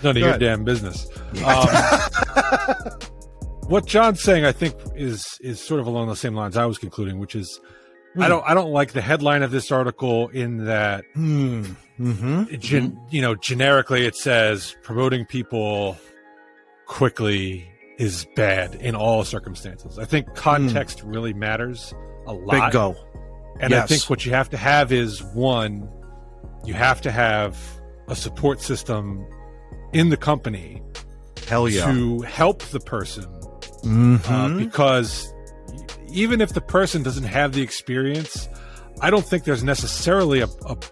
none of your damn business. What John's saying, I think, is sort of along the same lines I was concluding, which is I don't like the headline of this article in that generically it says promoting people quickly is bad in all circumstances. I think context really matters a lot. Big go. And I think what you have to have is, one, you have to have a support system in the company to help the person. Because even if the person doesn't have the experience, I don't think there's necessarily a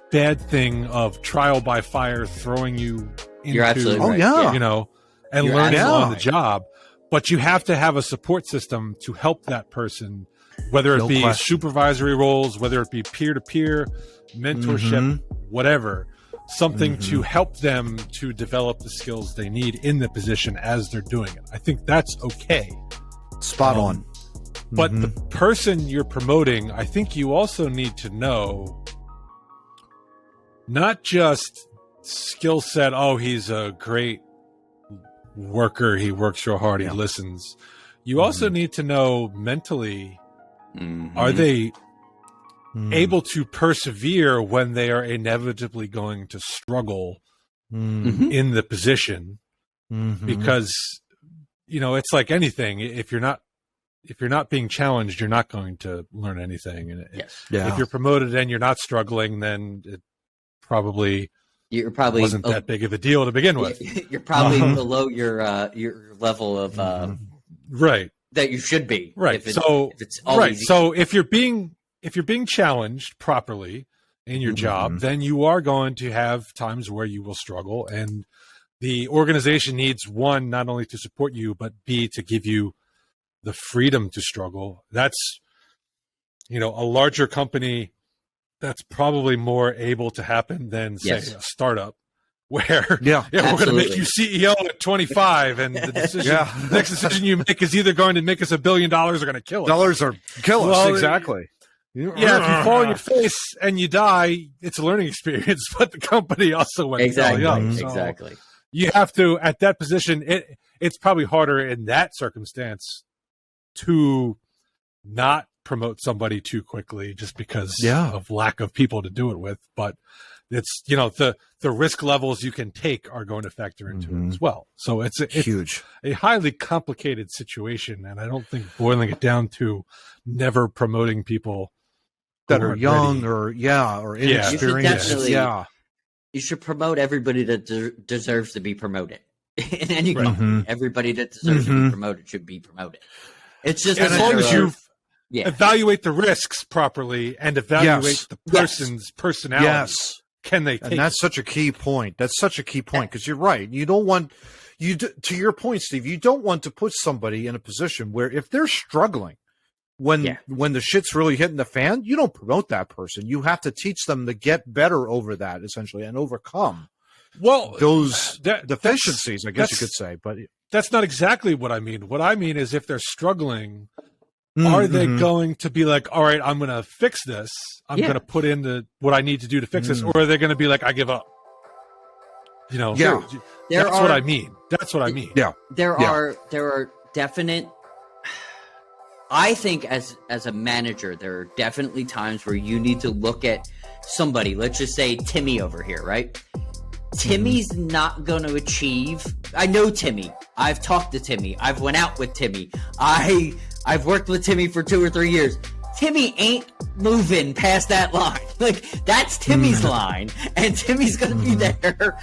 bad thing of trial by fire throwing you into, You're absolutely right. And learning on the job. But you have to have a support system to help that person, whether it be supervisory roles, whether it be peer-to-peer, mentorship, whatever, something to help them to develop the skills they need in the position as they're doing it. I think that's okay. Spot on. But the person you're promoting, I think you also need to know not just skill set, oh, he's a great worker, he works real hard, he listens. You also need to know mentally, are they able to persevere when they are inevitably going to struggle in the position? Because it's like anything. If you're not being challenged, you're not going to learn anything. And if you're promoted and you're not struggling, then it probably wasn't that big of a deal to begin with. You're probably below your level of that you should be. Right. So if you're being challenged properly in your job, then you are going to have times where you will struggle, and the organization needs, one, not only to support you, but B, to give you the freedom to struggle. That's, a larger company, that's probably more able to happen than, say, a startup where we're going to make you CEO at 25, and the next decision you make is either going to make us $1 billion or going to kill us. Dollars or kill us, exactly. Yeah, if you fall on your face and you die, it's a learning experience, but the company also went belly up. So exactly. You have to, at that position, it's probably harder in that circumstance to not promote somebody too quickly just because of lack of people to do it with. But it's, the risk levels you can take are going to factor into it as well. So it's huge, a highly complicated situation. And I don't think boiling it down to never promoting people that are young or inexperienced. You should promote everybody that deserves to be promoted. In any company, everybody that deserves to be promoted should be promoted. It's just as long as you evaluate the risks properly and evaluate the person's personality. Can they take and that's such a key point. That's such a key point, because you're right. You don't want to your point, Steve, you don't want to put somebody in a position where if they're struggling when the shit's really hitting the fan, you don't promote that person. You have to teach them to get better over that, essentially, and overcome those deficiencies, I guess you could say. But that's not exactly what I mean. What I mean is if they're struggling, are they going to be like, all right, I'm going to fix this. I'm going to put in what I need to do to fix this. Or are they going to be like, I give up? You know, that's what I mean. That's what I mean. Yeah. There are definite, I think as a manager, there are definitely times where you need to look at somebody, let's just say Timmy over here, right? Timmy's not going to achieve. I know Timmy. I've talked to Timmy. I've went out with Timmy. I've worked with Timmy for 2 or 3 years. Timmy ain't moving past that line. Like, that's Timmy's line, and Timmy's going to be there,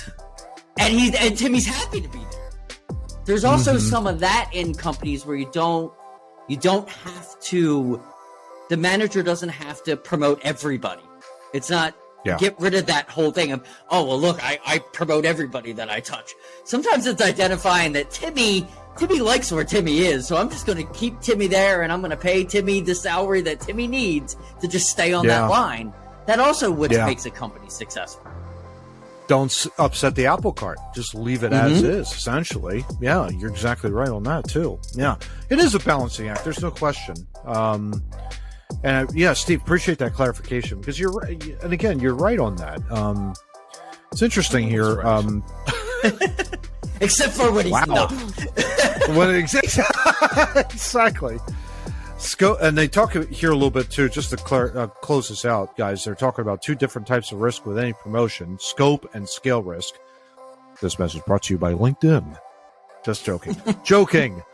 and Timmy's happy to be there. There's also some of that in companies where you don't have to. The manager doesn't have to promote everybody. It's not. Get rid of that whole thing of, oh, well, look, I promote everybody that I touch. Sometimes it's identifying that Timmy likes where Timmy is, so I'm just going to keep Timmy there, and I'm going to pay Timmy the salary that Timmy needs to just stay on that line. That also what makes a company successful. Don't upset the apple cart. Just leave it as is, essentially. Yeah, you're exactly right on that, too. Yeah, it is a balancing act. There's no question. And Steve, appreciate that clarification because you're right. And again, you're right on that. It's interesting here. Except for when he's not. Exactly. And they talk here a little bit too, just to close this out, guys. They're talking about 2 different types of risk with any promotion: scope and scale risk. This message brought to you by LinkedIn. Just joking. Joking.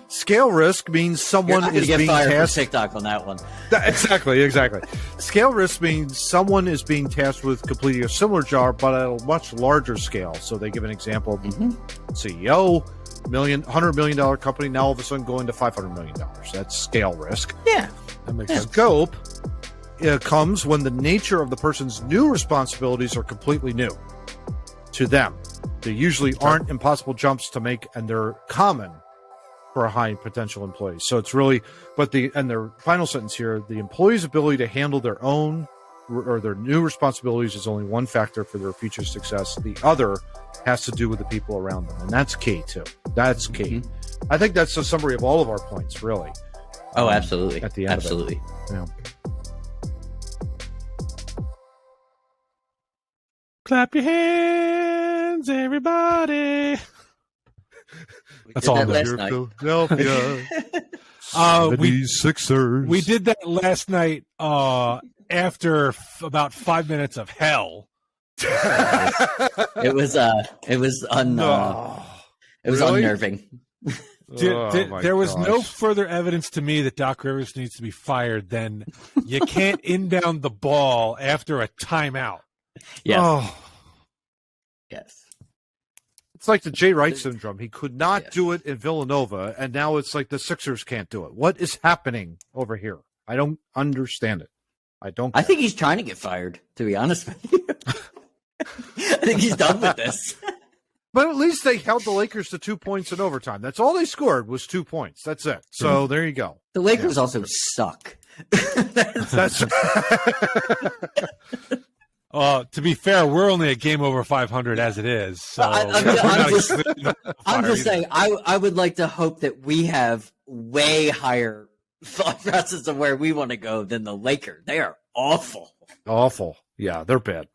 Scale risk means someone is being tasked. TikTok on that one. Exactly. Scale risk means someone is being tasked with completing a similar job, but at a much larger scale. So they give an example: CEO, $100 million company, now all of a sudden going to $500 million. That's scale risk. Yeah, that makes sense. Scope comes when the nature of the person's new responsibilities are completely new to them. They usually aren't impossible jumps to make, and they're common for a high potential employee. So it's really, and their final sentence here, the employee's ability to handle their own or their new responsibilities is only one factor for their future success. The other has to do with the people around them. And that's key too. That's key. I think that's a summary of all of our points, really. Oh, absolutely. At the end of it. Yeah. Clap your hands, everybody. That's all. Last night. Philadelphia 76ers. We did that last night after about 5 minutes of hell. It was unnerving. There was no further evidence to me that Doc Rivers needs to be fired than you can't inbound the ball after a timeout. Yeah. Oh. Yes. It's like the Jay Wright syndrome. He could not do it in Villanova, and now it's like the Sixers can't do it. What is happening over here? I don't understand it. I think he's trying to get fired, to be honest with you. I think he's done with this. But at least they held the Lakers to 2 points in overtime. That's all they scored was 2 points. That's it. So there you go. The Lakers also suck. That's to be fair, we're only a game over 500 as it is. So I'm just saying, I would like to hope that we have way higher thought process of where we want to go than the Lakers. They are awful. Awful. Yeah, they're bad.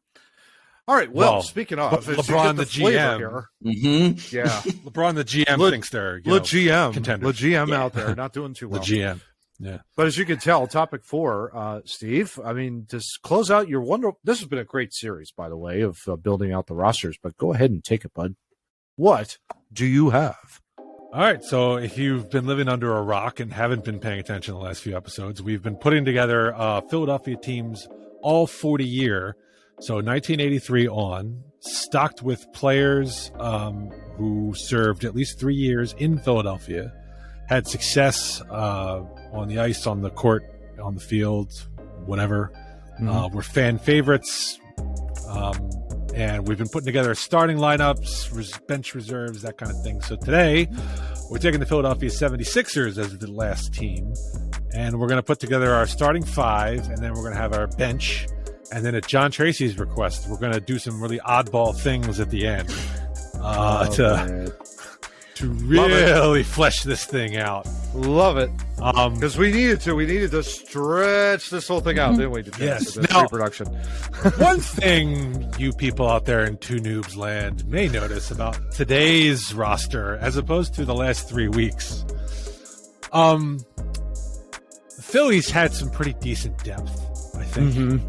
All right. Well, speaking of LeBron, the GM. Yeah. LeBron, the GM, thinks they're contenders. The GM out there, not doing too well. The GM. Yeah. But as you can tell, topic 4, Steve, I mean, to close out your this has been a great series, by the way, of building out the rosters, but go ahead and take it, bud. What do you have? All right. So if you've been living under a rock and haven't been paying attention the last few episodes, we've been putting together Philadelphia teams all 40 year. So 1983 on, stocked with players who served at least 3 years in Philadelphia, had success on the ice, on the court, on the field, whatever. Were fan favorites. And we've been putting together starting lineups, bench reserves, that kind of thing. So today, we're taking the Philadelphia 76ers as the last team. and we're going to put together our starting five, and then we're going to have our bench. And then at John Tracy's request, we're going to do some really oddball things at the end to really flesh this thing out. Love it. Because we needed to stretch this whole thing out, didn't we? Yes. Now, pre-production. One thing you people out there in Two Noobs land may notice about today's roster, as opposed to the last 3 weeks, the Phillies had some pretty decent depth, I think.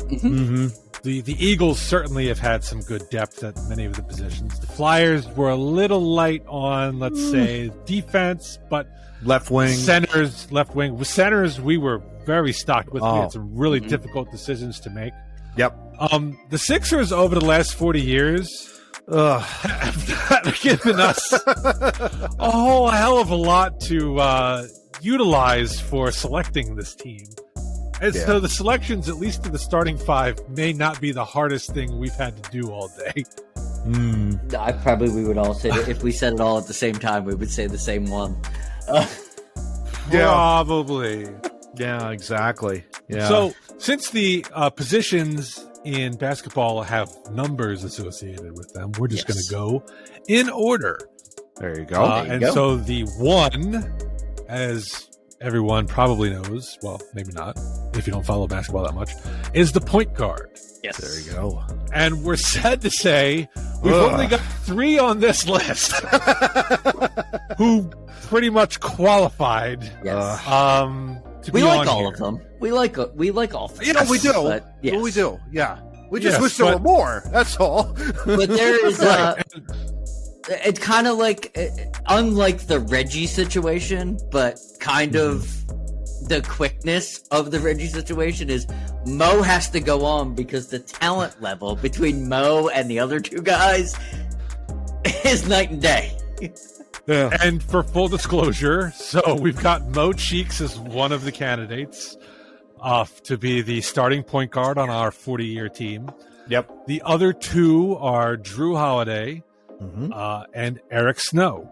The Eagles certainly have had some good depth at many of the positions. The Flyers were a little light on, let's say, defense, but left wing, centers, left wing. With centers, we were very stocked with. We had some really difficult decisions to make. Yep. The Sixers over the last 40 years have given us a whole hell of a lot to utilize for selecting this team. And so the selections, at least to the starting five, may not be the hardest thing we've had to do all day. We would all say that if we said it all at the same time, we would say the same one. Probably. Yeah, exactly. Yeah. So since the positions in basketball have numbers associated with them, we're just going to go in order. There you go. So the one, as everyone probably knows, well, maybe not, if you don't follow basketball that much, is the point guard. Yes. There you go. And we're sad to say we've only got 3 on this list who pretty much qualified. Yes. To we be like on all here. of them. We like all 3. You know, we do. But, yes. We do. Yeah. We just Yes, wish there were more. That's all. But there is it's kind of like, unlike the Reggie situation, but kind of the quickness of the Reggie situation is Mo has to go on because the talent level between Mo and the other 2 guys is night and day. Yeah. And for full disclosure, so we've got Mo Cheeks as one of the candidates to be the starting point guard on our 40-year team. Yep. The other 2 are Drew Holiday and Eric Snow.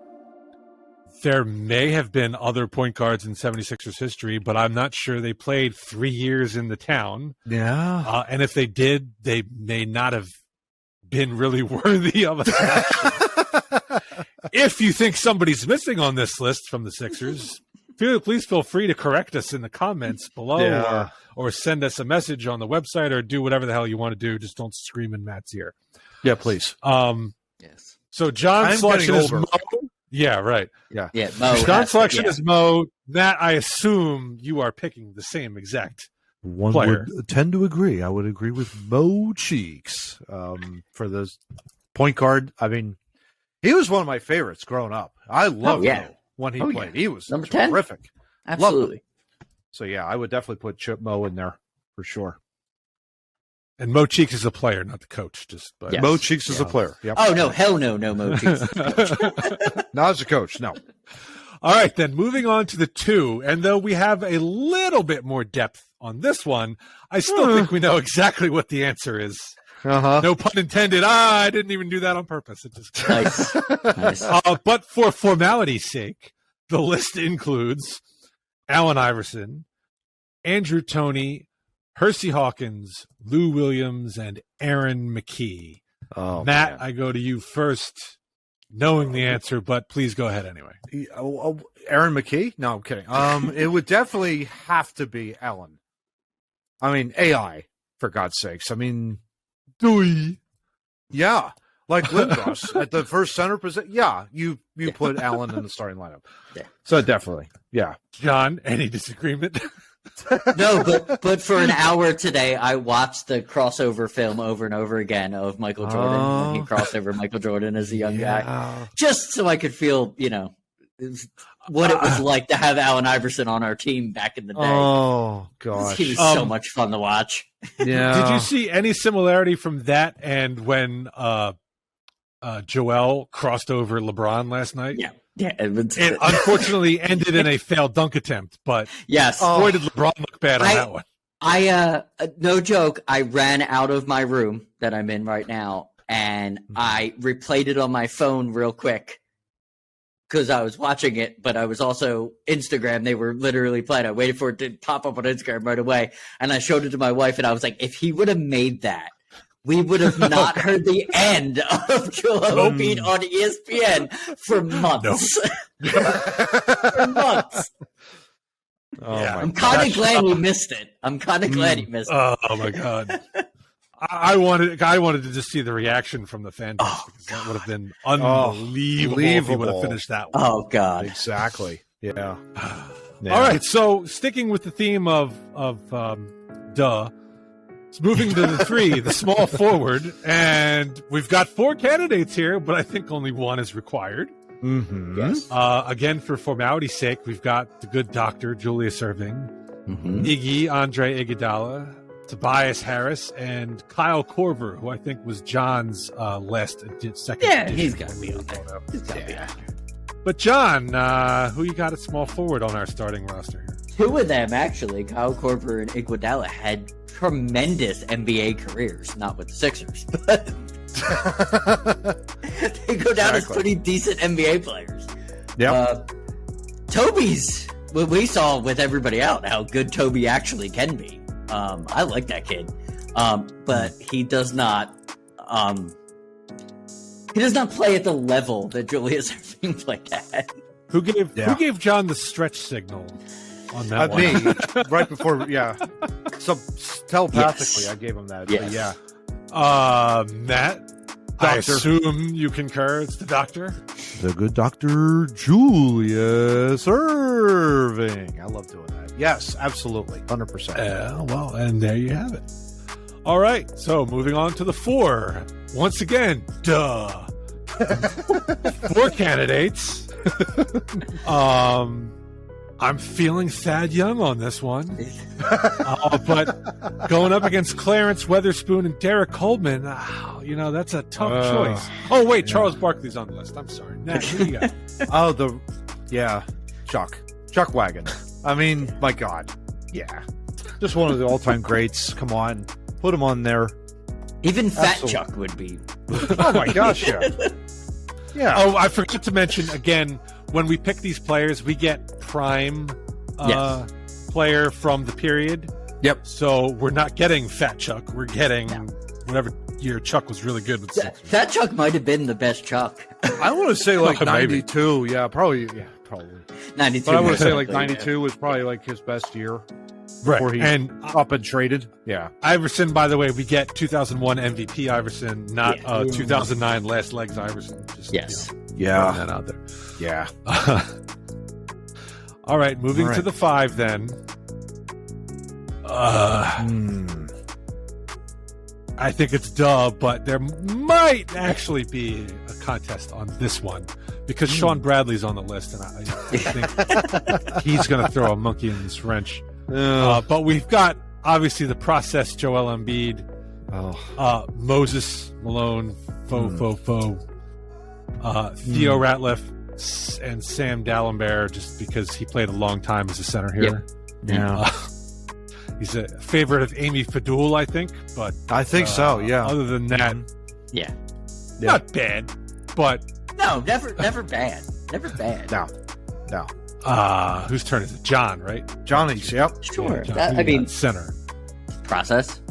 There may have been other point guards in 76ers history, but I'm not sure they played 3 years in the town. Yeah. And if they did, they may not have been really worthy of a selection. If you think somebody's missing on this list from the Sixers, please feel free to correct us in the comments below or send us a message on the website or do whatever the hell you want to do. Just don't scream in Matt's ear. Yeah, please. Yes. So John's selection is Mo. Yeah, right. Yeah, Mo. John's selection is Mo. Matt, I assume you are picking the same exact One player. would tend to agree. I would agree with Mo Cheeks for the point guard. I mean, he was one of my favorites growing up. I loved Mo when he played. He was number 10. Terrific. Absolutely. So, yeah, I would definitely put Chip Mo in there for sure. And Mo Cheeks is a player, not the coach. Yes. Mo Cheeks is a player. Yep. Oh, no. Hell no, Mo Cheeks. Not as a coach, no. All right, then moving on to the 2. And though we have a little bit more depth on this one, I still think we know exactly what the answer is. No pun intended. I didn't even do that on purpose. It just Nice. but for formality's sake, the list includes Allen Iverson, Andrew Toney, Hersey Hawkins, Lou Williams, and Aaron McKee. Oh, Matt, man. I go to you first, knowing the answer, but please go ahead anyway. Aaron McKee? No, I'm kidding. It would definitely have to be Allen. I mean, AI, for God's sakes. I mean, yeah. Like Lindros at the first center position. Yeah, you put Allen in the starting lineup. Yeah. So definitely, yeah. John, any disagreement? No, but for an hour today, I watched the crossover film over and over again of Michael Jordan when he crossed over Michael Jordan as a young guy, just so I could feel, what it was like to have Allen Iverson on our team back in the day. Oh gosh, he was so much fun to watch. Yeah. Did you see any similarity from that and when Joel crossed over LeBron last night? Yeah. It unfortunately ended in a failed dunk attempt, but yes. Boy, did LeBron look bad on that one. I no joke, I ran out of my room that I'm in right now and I replayed it on my phone real quick because I was watching it, but I was also Instagram. They were literally playing. I waited for it to pop up on Instagram right away, and I showed it to my wife, and I was like, if he would have made that, we would have not heard the end of Joel Embiid on ESPN for months. For months. Oh Yeah. my I'm kind of gosh. glad we missed it. I'm kind of glad he missed it. Oh my god! I wanted to just see the reaction from the fan base because that would have been unbelievable if he would have finished that one. Oh god! Exactly. Yeah. All right. So sticking with the theme of it's moving to the 3, the small forward, and we've got 4 candidates here, but I think only 1 is required. Mm-hmm. Yes. Again, for formality's sake, we've got the good doctor, Julius Erving, Mm-hmm. Iggy, Andre Iguodala, Tobias Harris, and Kyle Korver, who I think was John's second. Yeah, edition. he's got to be on there. He's got to be on there. But John, who you got at small forward on our starting roster here? 2 of them, actually, Kyle Korver and Iguodala, had tremendous NBA careers, not with the Sixers, but they go down as pretty decent NBA players. Yeah. Toby's, what we saw with everybody out, how good Toby actually can be. I like that kid, but he does not. He does not play at the level that Julius Erving played at. Who gave John the stretch signal on that one? Me, right before, So telepathically, Yes. I gave him that. Yes. But yeah. Matt, I Doctor. assume you concur. It's the doctor. The good Dr. Julius Erving. I love doing that. Yes, absolutely. 100%. Well, and there you have it. All right, so moving on to the 4. Once again, 4 candidates. I'm feeling Thad Young on this one. But going up against Clarence Weatherspoon and Derek Coleman, that's a tough choice. Oh, wait, Charles Barkley's on the list. I'm sorry. Nat, who you got? Chuck Wagon. I mean, my God. Yeah. Just one of the all-time greats. Come on. Put him on there. Even Fat Absolutely. Chuck would be. Oh, my gosh, yeah. Yeah. Oh, I forgot to mention, again, when we pick these players, we get prime player from the period. Yep. So we're not getting Fat Chuck. We're getting whatever year Chuck was really good with Sixers. Fat Chuck might have been the best Chuck. I want to say like Maybe. 92. Yeah, probably. 92. But I want to say like Yeah. 92 was probably like his best year Right. before he And up and traded. Yeah. Iverson, by the way, we get 2001 MVP Iverson, not Yeah. 2009 Last Legs Iverson. Just, Yes. throwing Yeah. that out there. Yeah. All right, moving All right. to the 5 then. I think it's but there might actually be a contest on this one because Sean Bradley's on the list, and I think he's going to throw a monkey in this wrench. But we've got, obviously, the process Joel Embiid, Moses Malone, Theo Ratliff, and Sam Dalembert, just because he played a long time as a center here. Yeah. He's a favorite of Amy Fadul, I think, but I think so. Yeah. Other than that, Yeah. not bad. But No, never bad. Never bad. No. whose turn is it? John, right? Johnny's. Yep. Sure. John, That- who I you mean, got? Center. process.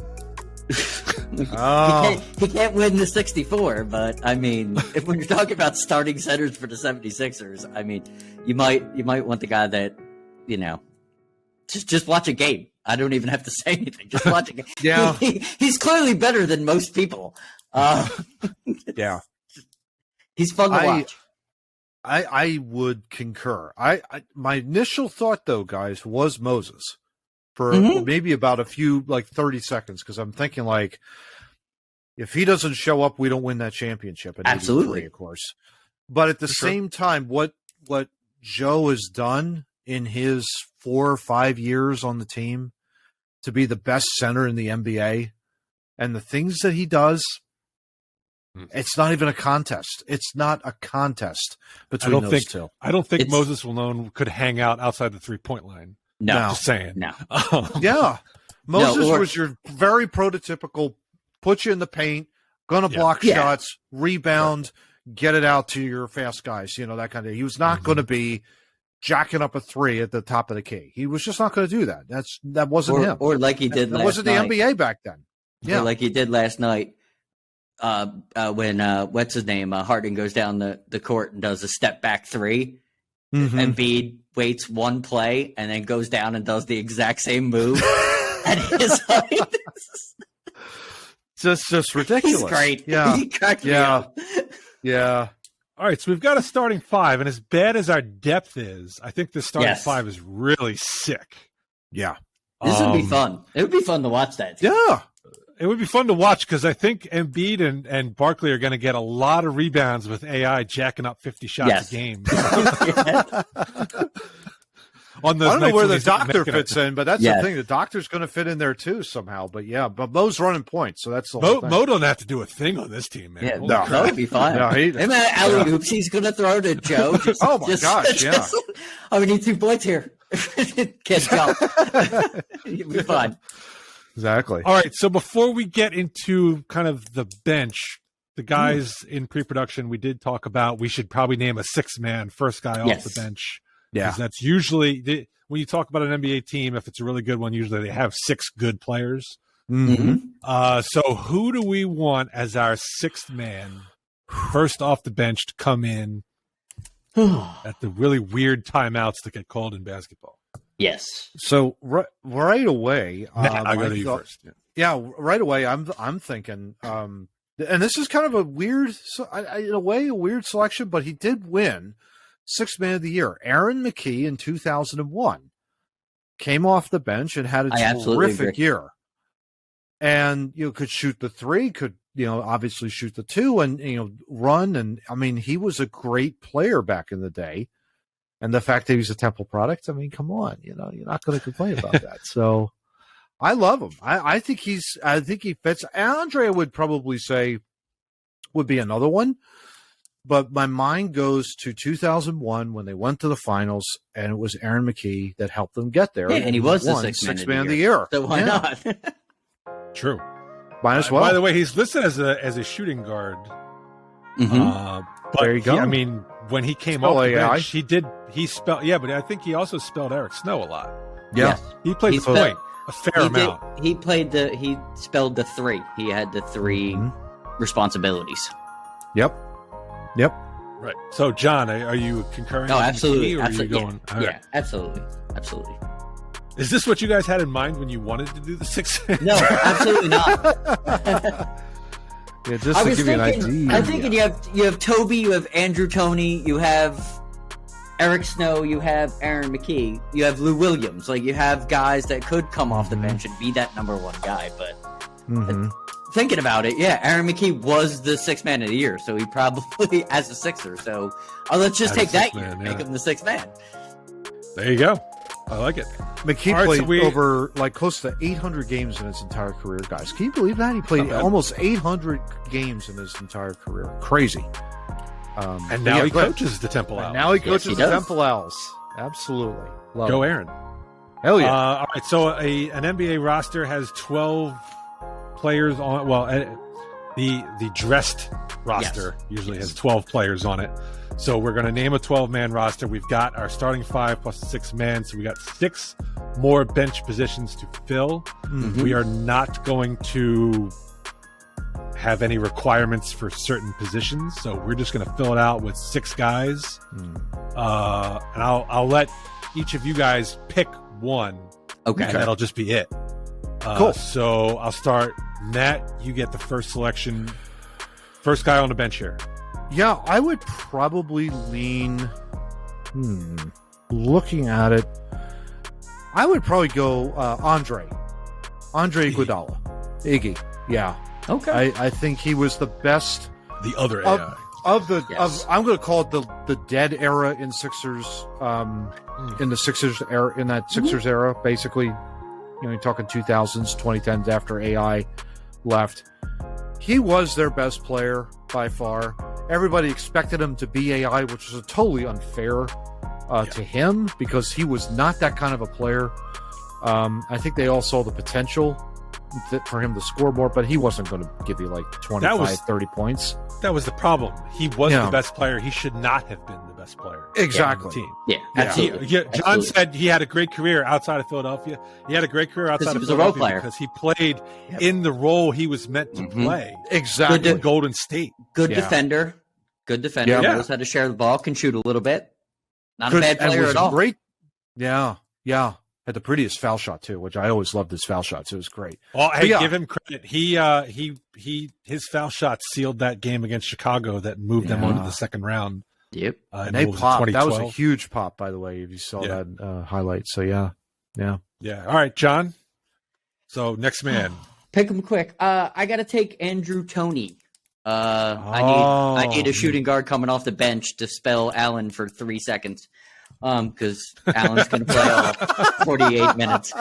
Oh. He can't win the 64, but I mean, if when you're talking about starting centers for the 76ers, I mean, you might want the guy that, just watch a game. I don't even have to say anything. Just watch a game. Yeah. He's clearly better than most people. Yeah. He's fun to watch. I would concur. My initial thought though, guys, was Moses for maybe about a few 30 seconds because I'm thinking if he doesn't show up, we don't win that championship. In Absolutely. 83, of course. But at the same time, what Joe has done in his 4 or 5 years on the team to be the best center in the NBA and the things that he does. It's not even a contest. It's not a contest between those two. I don't think It's- Moses Malone could hang out outside the 3-point line. No. Just saying. No. Yeah. Moses or- was your very prototypical, put you in the paint, gonna block Yeah. shots, rebound, get it out to your fast guys, that kind of. He was not going to be jacking up a three at the top of the key. He was just not going to do that. That wasn't him. Or like he did last wasn't night. the NBA back then. Yeah, or like he did last night. When what's his name? Harden goes down the court and does a step back three. And Embiid waits one play and then goes down and does the exact same move at his height. Just ridiculous. He's great. Yeah. He cracked me up. Yeah. All right, so we've got a starting five, and as bad as our depth is, I think the starting five is really sick. Yeah. This would be fun. It would be fun to watch that. Yeah. It would be fun to watch because I think Embiid and Barkley are going to get a lot of rebounds with AI jacking up 50 shots a game. On those I don't know where the he's not doctor making fits in, but that's the thing. The doctor's going to fit in there too somehow. But Mo's running points, so that's the whole thing. Mo don't have to do a thing on this team, man. Yeah, that would be fine. No, and alley oops he's going to throw to Joe. Oh my gosh! Yeah. We need 2 points here. Can't jump. It'll be fun. Exactly. All right, so before we get into kind of the bench, the guys in pre-production, we did talk about we should probably name a 6-man first guy off the bench. Yeah. Because that's usually, when you talk about an NBA team, if it's a really good one, usually they have 6 good players. So who do we want as our 6th man first off the bench to come in at the really weird timeouts that get called in basketball? Yes. So right away, I go to you first. Yeah, right away, I'm thinking, and this is kind of a weird, in a way, a weird selection, but he did win 6th Man of the Year. Aaron McKee in 2001 came off the bench and had a terrific year, and could shoot the 3, could obviously shoot the 2, and run, and I mean he was a great player back in the day. And the fact that he's a Temple product, I mean, come on, you're not going to complain about that. So I love him. I think he fits. Andre, I would probably say, would be another one. But my mind goes to 2001 when they went to the finals, and it was Aaron McKee that helped them get there. Yeah, and he was the 6th man of the year. So why not? True. Might as well. By the way, he's listed as a shooting guard. But there you go. I mean, when he came off the bench, but I think he also spelled Eric Snow a lot. Yeah. Yes. He played the point a fair amount. He spelled the 3. He had the 3 responsibilities. Yep. Right. So, John, are you concurring? No, absolutely. Or absolutely. Are you going? Yeah, absolutely. Absolutely. Is this what you guys had in mind when you wanted to do the 6? No, absolutely not. Yeah, just to give you an idea. I'm thinking you have Toby, you have Andrew Toney, you have Eric Snow, you have Aaron McKee, you have Lou Williams. Like, you have guys that could come off the bench and be that number 1 guy. But thinking about it, Aaron McKee was the 6th man of the year, so he probably as a Sixer. So let's just take that year, make him the 6th man. There you go. I like it. McKee played over close to 800 games in his entire career, guys. Can you believe that? He played almost 800 games in his entire career. Crazy. And now he coaches the Temple Owls. Now he coaches the Temple Owls. Absolutely. Go Aaron. Hell yeah. All right, so an NBA roster has 12 players on. Well, the dressed roster usually has 12 players on it. So we're going to name a 12-man roster. We've got our starting 5 plus 6 man. So we got 6 more bench positions to fill. We are not going to have any requirements for certain positions. So we're just going to fill it out with 6 guys. And I'll let each of you guys pick one. Okay. And that'll just be it. Cool. So I'll start. Matt, you get the first selection. First guy on the bench here. Yeah, I would probably lean. Looking at it, I would probably go Andre Iguodala. Iggy. Yeah. Okay. I think he was the best. The other AI. I'm going to call it the dead era in Sixers. In the Sixers era, in that Sixers era, basically. You're talking 2000s, 2010s after AI left. He was their best player by far. Everybody expected him to be AI, which was totally unfair to him because he was not that kind of a player. I think they all saw the potential for him to score more, but he wasn't going to give you like 25, 30 points. That was the problem. He was the best player. He should not have been the best player. Exactly. On the team. Yeah, absolutely. John said he had a great career outside of Philadelphia. He had a great career outside of Philadelphia because he played in the role he was meant to play. Exactly. Golden State. Good defender. Good defender. Yeah. Knows how to share the ball. Can shoot a little bit. Not a bad player at all. Great. Yeah. Had the prettiest foul shot too, which I always loved his foul shots. It was great. Well, hey, give him credit. His foul shot sealed that game against Chicago that moved them on to the second round. Yep. And they popped. That was a huge pop, by the way, if you saw that highlight. So yeah. All right, John. So next man. Pick him quick. I got to take Andrew Toney. I need a shooting guard coming off the bench to spell Allen for 3 seconds. Because Allen's going to play all 48 minutes.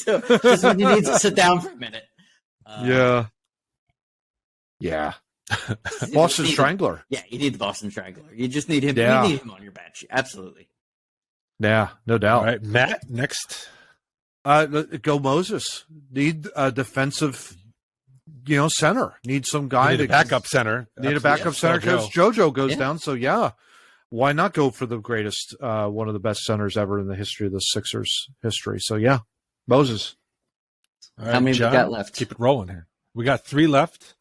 So just when he needs to sit down for a minute. Yeah. Boston Strangler. You need the Boston Strangler. You just need him. Yeah. You need him on your bench. Absolutely. Yeah, no doubt. All right, Matt, next. Go Moses. Need a defensive, center. Need some guy to backup center. Need a backup center because JoJo goes down. So why not go for the greatest, one of the best centers ever in the history of the Sixers history? So Moses. All right, how many John, we got left? Keep it rolling here. We got 3 left.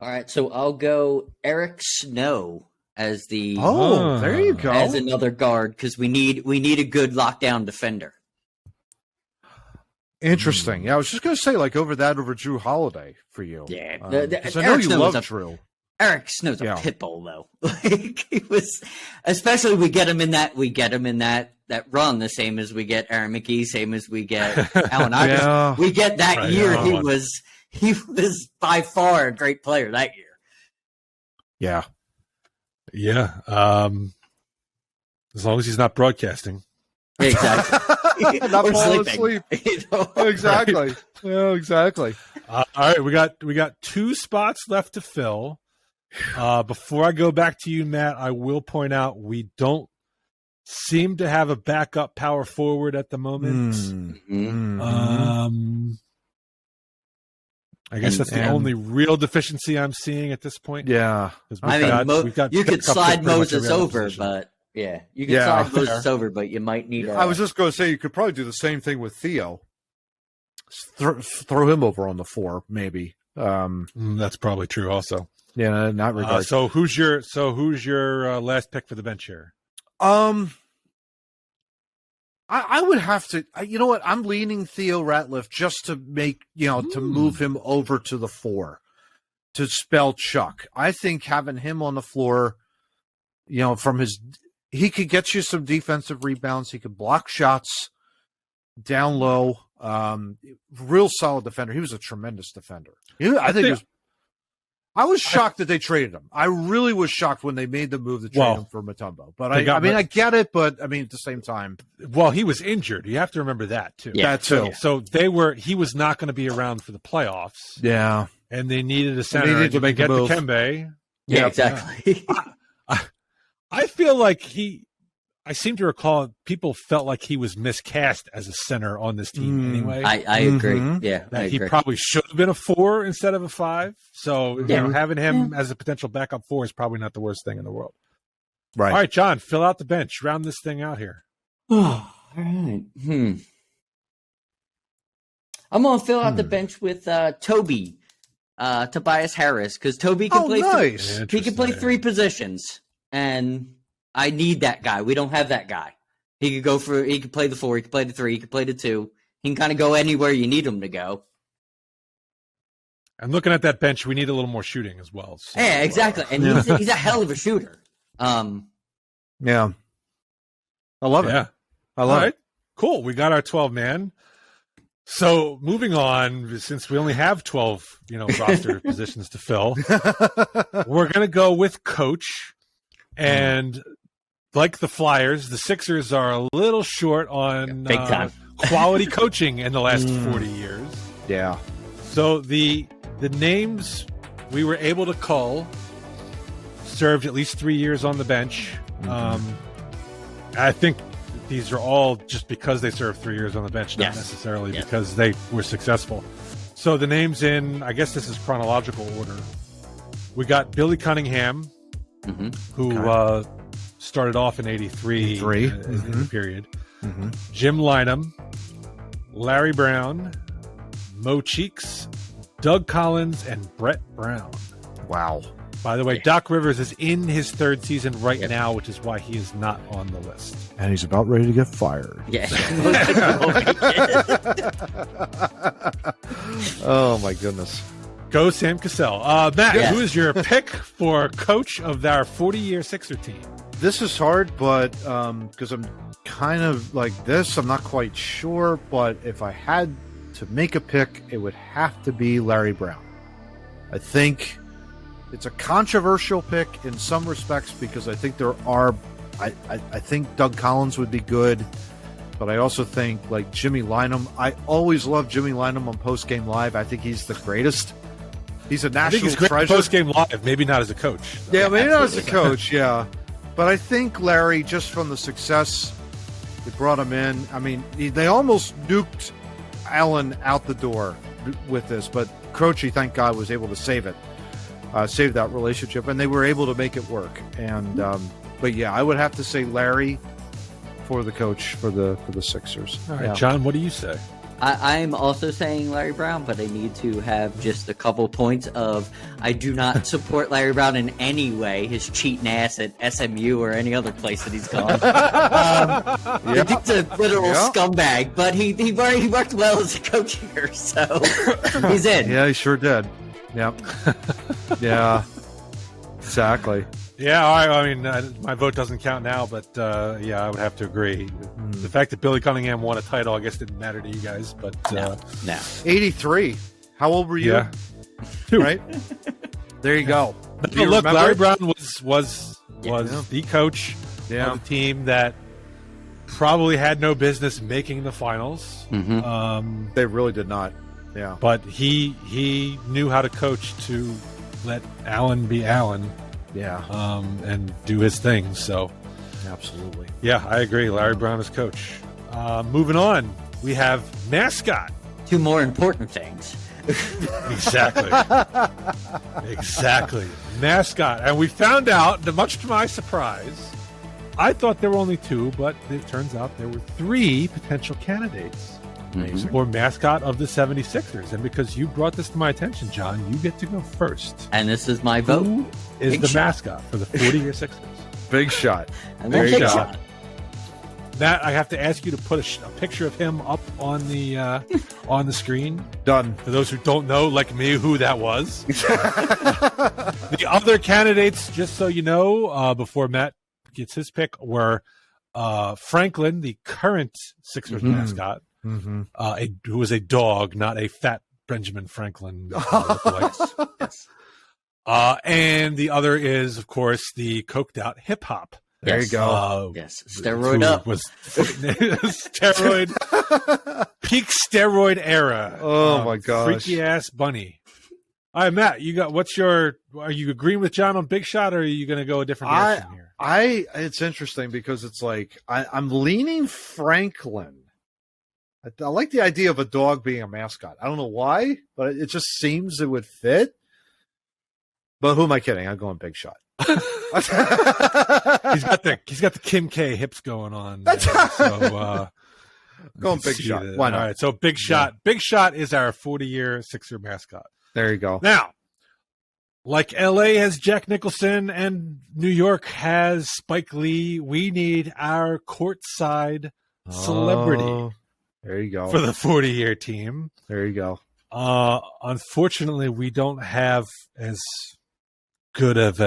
All right, so I'll go Eric Snow as the there you go, as another guard because we need a good lockdown defender. Interesting. Yeah, I was just going to say over Drew Holiday for you. Yeah, because I know you love Drew. Eric Snow's a pit bull though. He was, especially we get him in that run the same as we get Aaron McKee, same as we get Allen Iverson. We get that year. He was by far a great player that year. Yeah. As long as he's not broadcasting. Exactly. Not or falling sleeping. asleep. Exactly. Yeah, exactly. All right, we got 2 spots left to fill. Before I go back to you, Matt, I will point out we don't seem to have a backup power forward at the moment. I guess that's the only real deficiency I'm seeing at this point. Yeah. You could slide Moses over, but you could slide Moses over, but you might need. I was just going to say you could probably do the same thing with Theo. Throw him over on the 4, maybe. That's probably true, also. Yeah, not regard. So who's your last pick for the bench here? I would have to. You know what? I'm leaning Theo Ratliff just to make to move him over to the 4 to spell Chuck. I think having him on the floor, from he could get you some defensive rebounds. He could block shots down low. Real solid defender. He was a tremendous defender. I was shocked that they traded him. I really was shocked when they made the move to trade him for Mutombo. But I get it. But at the same time, he was injured. You have to remember that too. Yeah, that too. So he was not going to be around for the playoffs. Yeah, and they needed a center. They needed to get the Kembe. Yeah, exactly. I feel like I seem to recall people felt like he was miscast as a center on this team anyway. I agree. Yeah, he probably should have been a 4 instead of a 5. So having him as a potential backup 4 is probably not the worst thing in the world. Right. All right, John, fill out the bench. Round this thing out here. All right. I'm gonna fill out the bench with Tobias Harris because Toby can play. He can play 3 positions, and I need that guy. We don't have that guy. He could play the 4, he could play the 3, he could play the 2. He can kind of go anywhere you need him to go. And looking at that bench, we need a little more shooting as well. So, yeah, exactly. And he's a hell of a shooter. Yeah. I love it. Yeah. I love it. Cool. We got our 12-man. So moving on, since we only have 12, roster positions to fill, we're going to go with coach. And like the Flyers, the Sixers are a little short on big time quality coaching in the last 40 years. Yeah. So the names we were able to cull served at least 3 years on the bench. I think these are all just because they served 3 years on the bench, not necessarily because they were successful. So the names in, I guess this is chronological order. We got Billy Cunningham, who started off in 83 in the period. Jim Lynam, Larry Brown, Mo Cheeks, Doug Collins, and Brett Brown. Wow. By the way, Doc Rivers is in his third season right now, which is why he is not on the list. And he's about ready to get fired. Yeah. Oh, my goodness. Go Sam Cassell. Matt, who is your pick for coach of our 40-year Sixer team? This is hard, but because I'm kind of like this, I'm not quite sure. But if I had to make a pick, it would have to be Larry Brown. I think it's a controversial pick in some respects because I think there are. I think Doug Collins would be good, but I also think like Jimmy Lynam. I always love Jimmy Lynam on Post Game Live. I think he's the greatest. He's a national treasure. Post Game Live, maybe not as a coach. Yeah, maybe not as a coach. Yeah, but I think Larry, just from the success, they brought him in. I mean, they almost nuked Allen out the door with this, but Croce, thank God, was able to save it. Save that relationship, and they were able to make it work. And but yeah, I would have to say Larry for the coach for the Sixers. All right, John, what do you say? I'm also saying Larry Brown, but I need to have just a couple points of I do not support Larry Brown in any way, his cheating ass at SMU or any other place that he's gone. He's a literal scumbag, but he worked well as a coach here, so he's in. Yeah, he sure did. Yep. Yeah, exactly. Yeah, I mean, my vote doesn't count now, but yeah, I would have to agree. The fact that Billy Cunningham won a title, I guess, didn't matter to you guys, but no. 83. How old were you? Yeah. Right. There you go. No, look, remember? Larry Brown was the coach of the team that probably had no business making the finals. They really did not. Yeah, but he knew how to coach to let Allen be Allen. Yeah, and do his thing. So, absolutely. Yeah, I agree. Larry Brown is coach. Moving on, we have mascot. Two more important things. Exactly. Exactly. Mascot. And we found out, much to my surprise, I thought there were only two, but it turns out there were three potential candidates for mascot of the 76ers. And because you brought this to my attention, John, you get to go first. And this is my vote. Who is Big the shot. Mascot for the 40-year Sixers? Big Shot. And then Big Shot. Matt, I have to ask you to put a picture of him up on the screen. Done. For those who don't know, like me, who that was. The other candidates, just so you know, before Matt gets his pick, were Franklin, the current Sixers mascot, who was a dog, not a fat Benjamin Franklin. Yes. And the other is, of course, the coked out hip hop. There you go. Yes, steroid up. Was steroid, peak steroid era. Oh my gosh, freaky ass bunny. All right, Matt, are you agreeing with John on Big Shot, or are you going to go a different direction here? It's interesting because it's like I'm leaning Franklin. I like the idea of a dog being a mascot. I don't know why, but it just seems it would fit. But who am I kidding? I'm going Big Shot. He's got the Kim K hips going on. So going Big Shot. Why not? All right, so Big Shot. Yeah. Big Shot is our 40-year Sixer mascot. There you go. Now, like LA has Jack Nicholson and New York has Spike Lee, we need our courtside celebrity. There you go. For the 40-year team. There you go. Unfortunately, we don't have as good of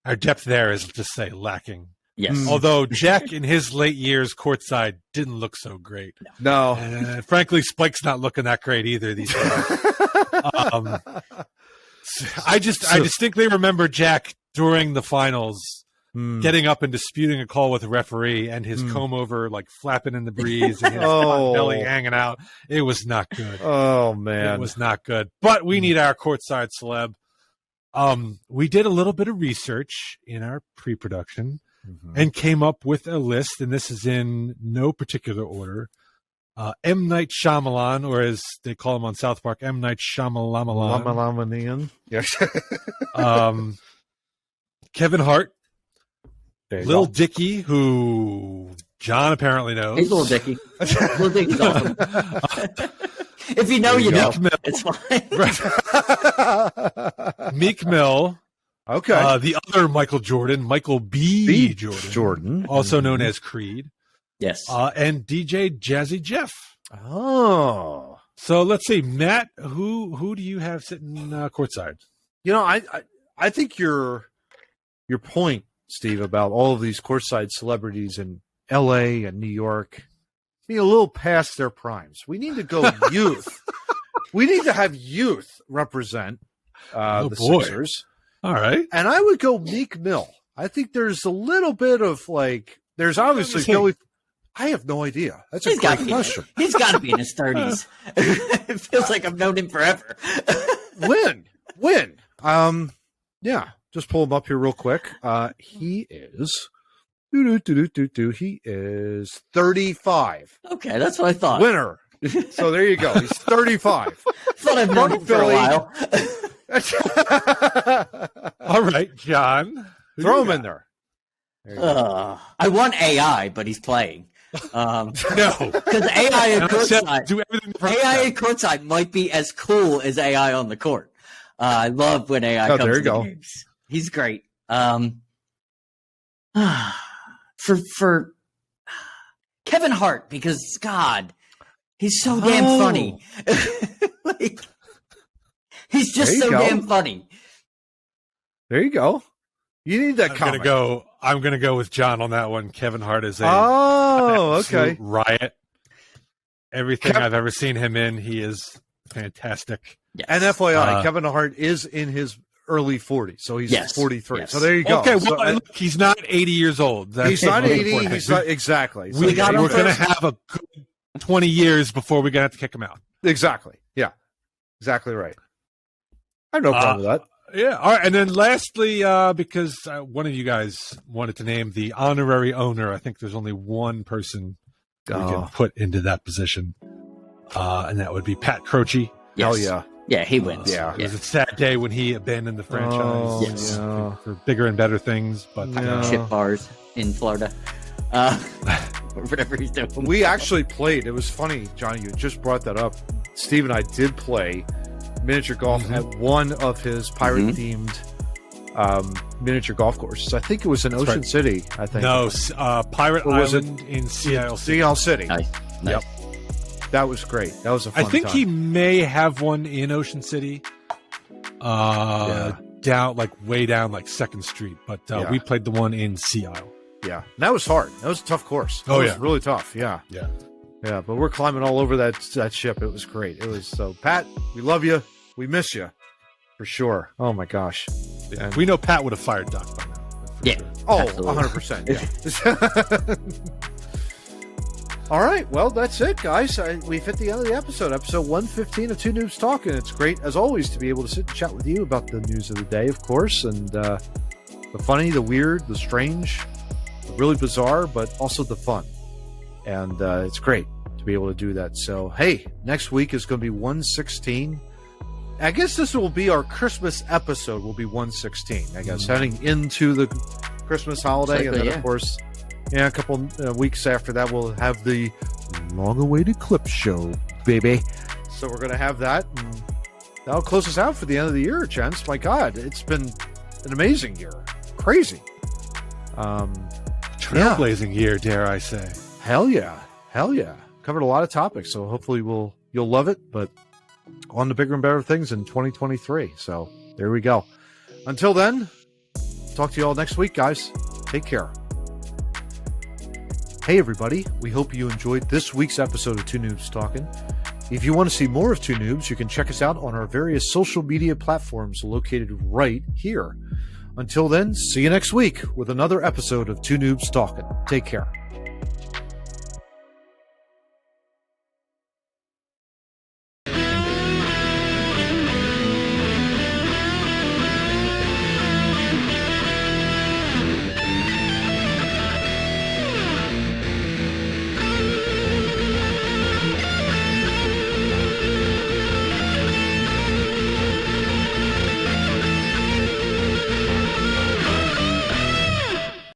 our depth there is, just say, lacking. Yes. Although Jack in his late years courtside didn't look so great. No. And frankly, Spike's not looking that great either these days. I distinctly remember Jack during the finals getting up and disputing a call with a referee and his comb over like flapping in the breeze and his belly hanging out. It was not good. Oh man. It was not good. But we need our courtside celeb. We did a little bit of research in our pre-production and came up with a list, and this is in no particular order. M. Night Shyamalan, or as they call him on South Park, M. Night Shyamalan. Lamalamalan. Yes. Kevin Hart. Lil go. Dicky, who John apparently knows. He's Lil Dicky. Lil Dicky's awesome. If you know, you know. Mill. It's fine. Meek Mill. Okay. The other Michael Jordan, Michael B. Jordan. Also known as Creed. Yes. And DJ Jazzy Jeff. Oh. So let's see, Matt, who do you have sitting courtside? You know, I think your point, Steve, about all of these courtside celebrities in L.A. and New York being a little past their primes. We need to go youth. We need to have youth represent the Sixers. All right. And I would go Meek Mill. I think there's a little bit of like, there's obviously Philly. I have no idea. That's a great question. He's got to be in his 30s. It feels like I've known him forever. When? Yeah. Just pull him up here real quick. He is. He is 35. Okay, that's what I thought. Winner. So there you go. He's 35. Thought I've known him for a while. All right, John. Throw him in there. I want AI, but he's playing. No. Because AI in courtside, do everything AI in courtside might be as cool as AI on the court. I love when AI comes to the games. He's great. For Kevin Hart, because God, he's so damn funny. Like, he's just so damn funny. There you go. You need that comic. I'm gonna go with John on that one. Kevin Hart is an okay. riot. Everything I've ever seen him in, he is fantastic. Yes. And FYI, Kevin Hart is in his early 40s, so he's 43. Yes. So there you go. Okay, so, well, look, he's not 80 years old. He's not 80. He's not, exactly. So we're going to have a good 20 years before we're going to have to kick him out. Exactly. Yeah. Exactly right. I have no problem with that. Yeah. All right. And then lastly, because one of you guys wanted to name the honorary owner, I think there's only one person we can put into that position, and that would be Pat Croce. Yes. Oh, yeah. Yeah, he wins. Yeah. It was a sad day when he abandoned the franchise Yes. for bigger and better things. But Chip bars in Florida. Or whatever he's doing. We actually played. It was funny, Johnny, you just brought that up. Steve and I did play miniature golf at one of his pirate-themed miniature golf courses. I think it was in Ocean City, I think. No, Pirate Island in CL City. CL City. Nice. Yep. That was great. That was a fun I think time. he may have one in Ocean City. Down, like way down, like 2nd Street. But we played the one in Sea Isle. Yeah. And that was hard. That was a tough course. That was really tough. Yeah. Yeah. Yeah. But we're climbing all over that ship. It was great. It was so, Pat, we love you. We miss you. For sure. Oh, my gosh. Yeah. We know Pat would have fired Doc by now. Yeah. Sure. Oh, absolutely. 100%. Yeah. All right. Well, that's it, guys. We've hit the end of the episode 115 of Two Noobs Talking. It's great, as always, to be able to sit and chat with you about the news of the day, of course, and the funny, the weird, the strange, the really bizarre, but also the fun. And it's great to be able to do that. So, hey, next week is going to be 116. I guess this will be our Christmas episode. Will be 116. I guess heading into the Christmas holiday, and then of course, a couple weeks after that, we'll have the long-awaited clip show, baby. So we're going to have that, and that'll close us out for the end of the year, gents. My God, it's been an amazing year, crazy, trailblazing year, dare I say? Hell yeah. Covered a lot of topics, so hopefully you'll love it. But on to bigger and better things in 2023. So there we go. Until then, talk to you all next week, guys. Take care. Hey, everybody. We hope you enjoyed this week's episode of Two Noobs Talking. If you want to see more of Two Noobs, you can check us out on our various social media platforms located right here. Until then, see you next week with another episode of Two Noobs Talking. Take care.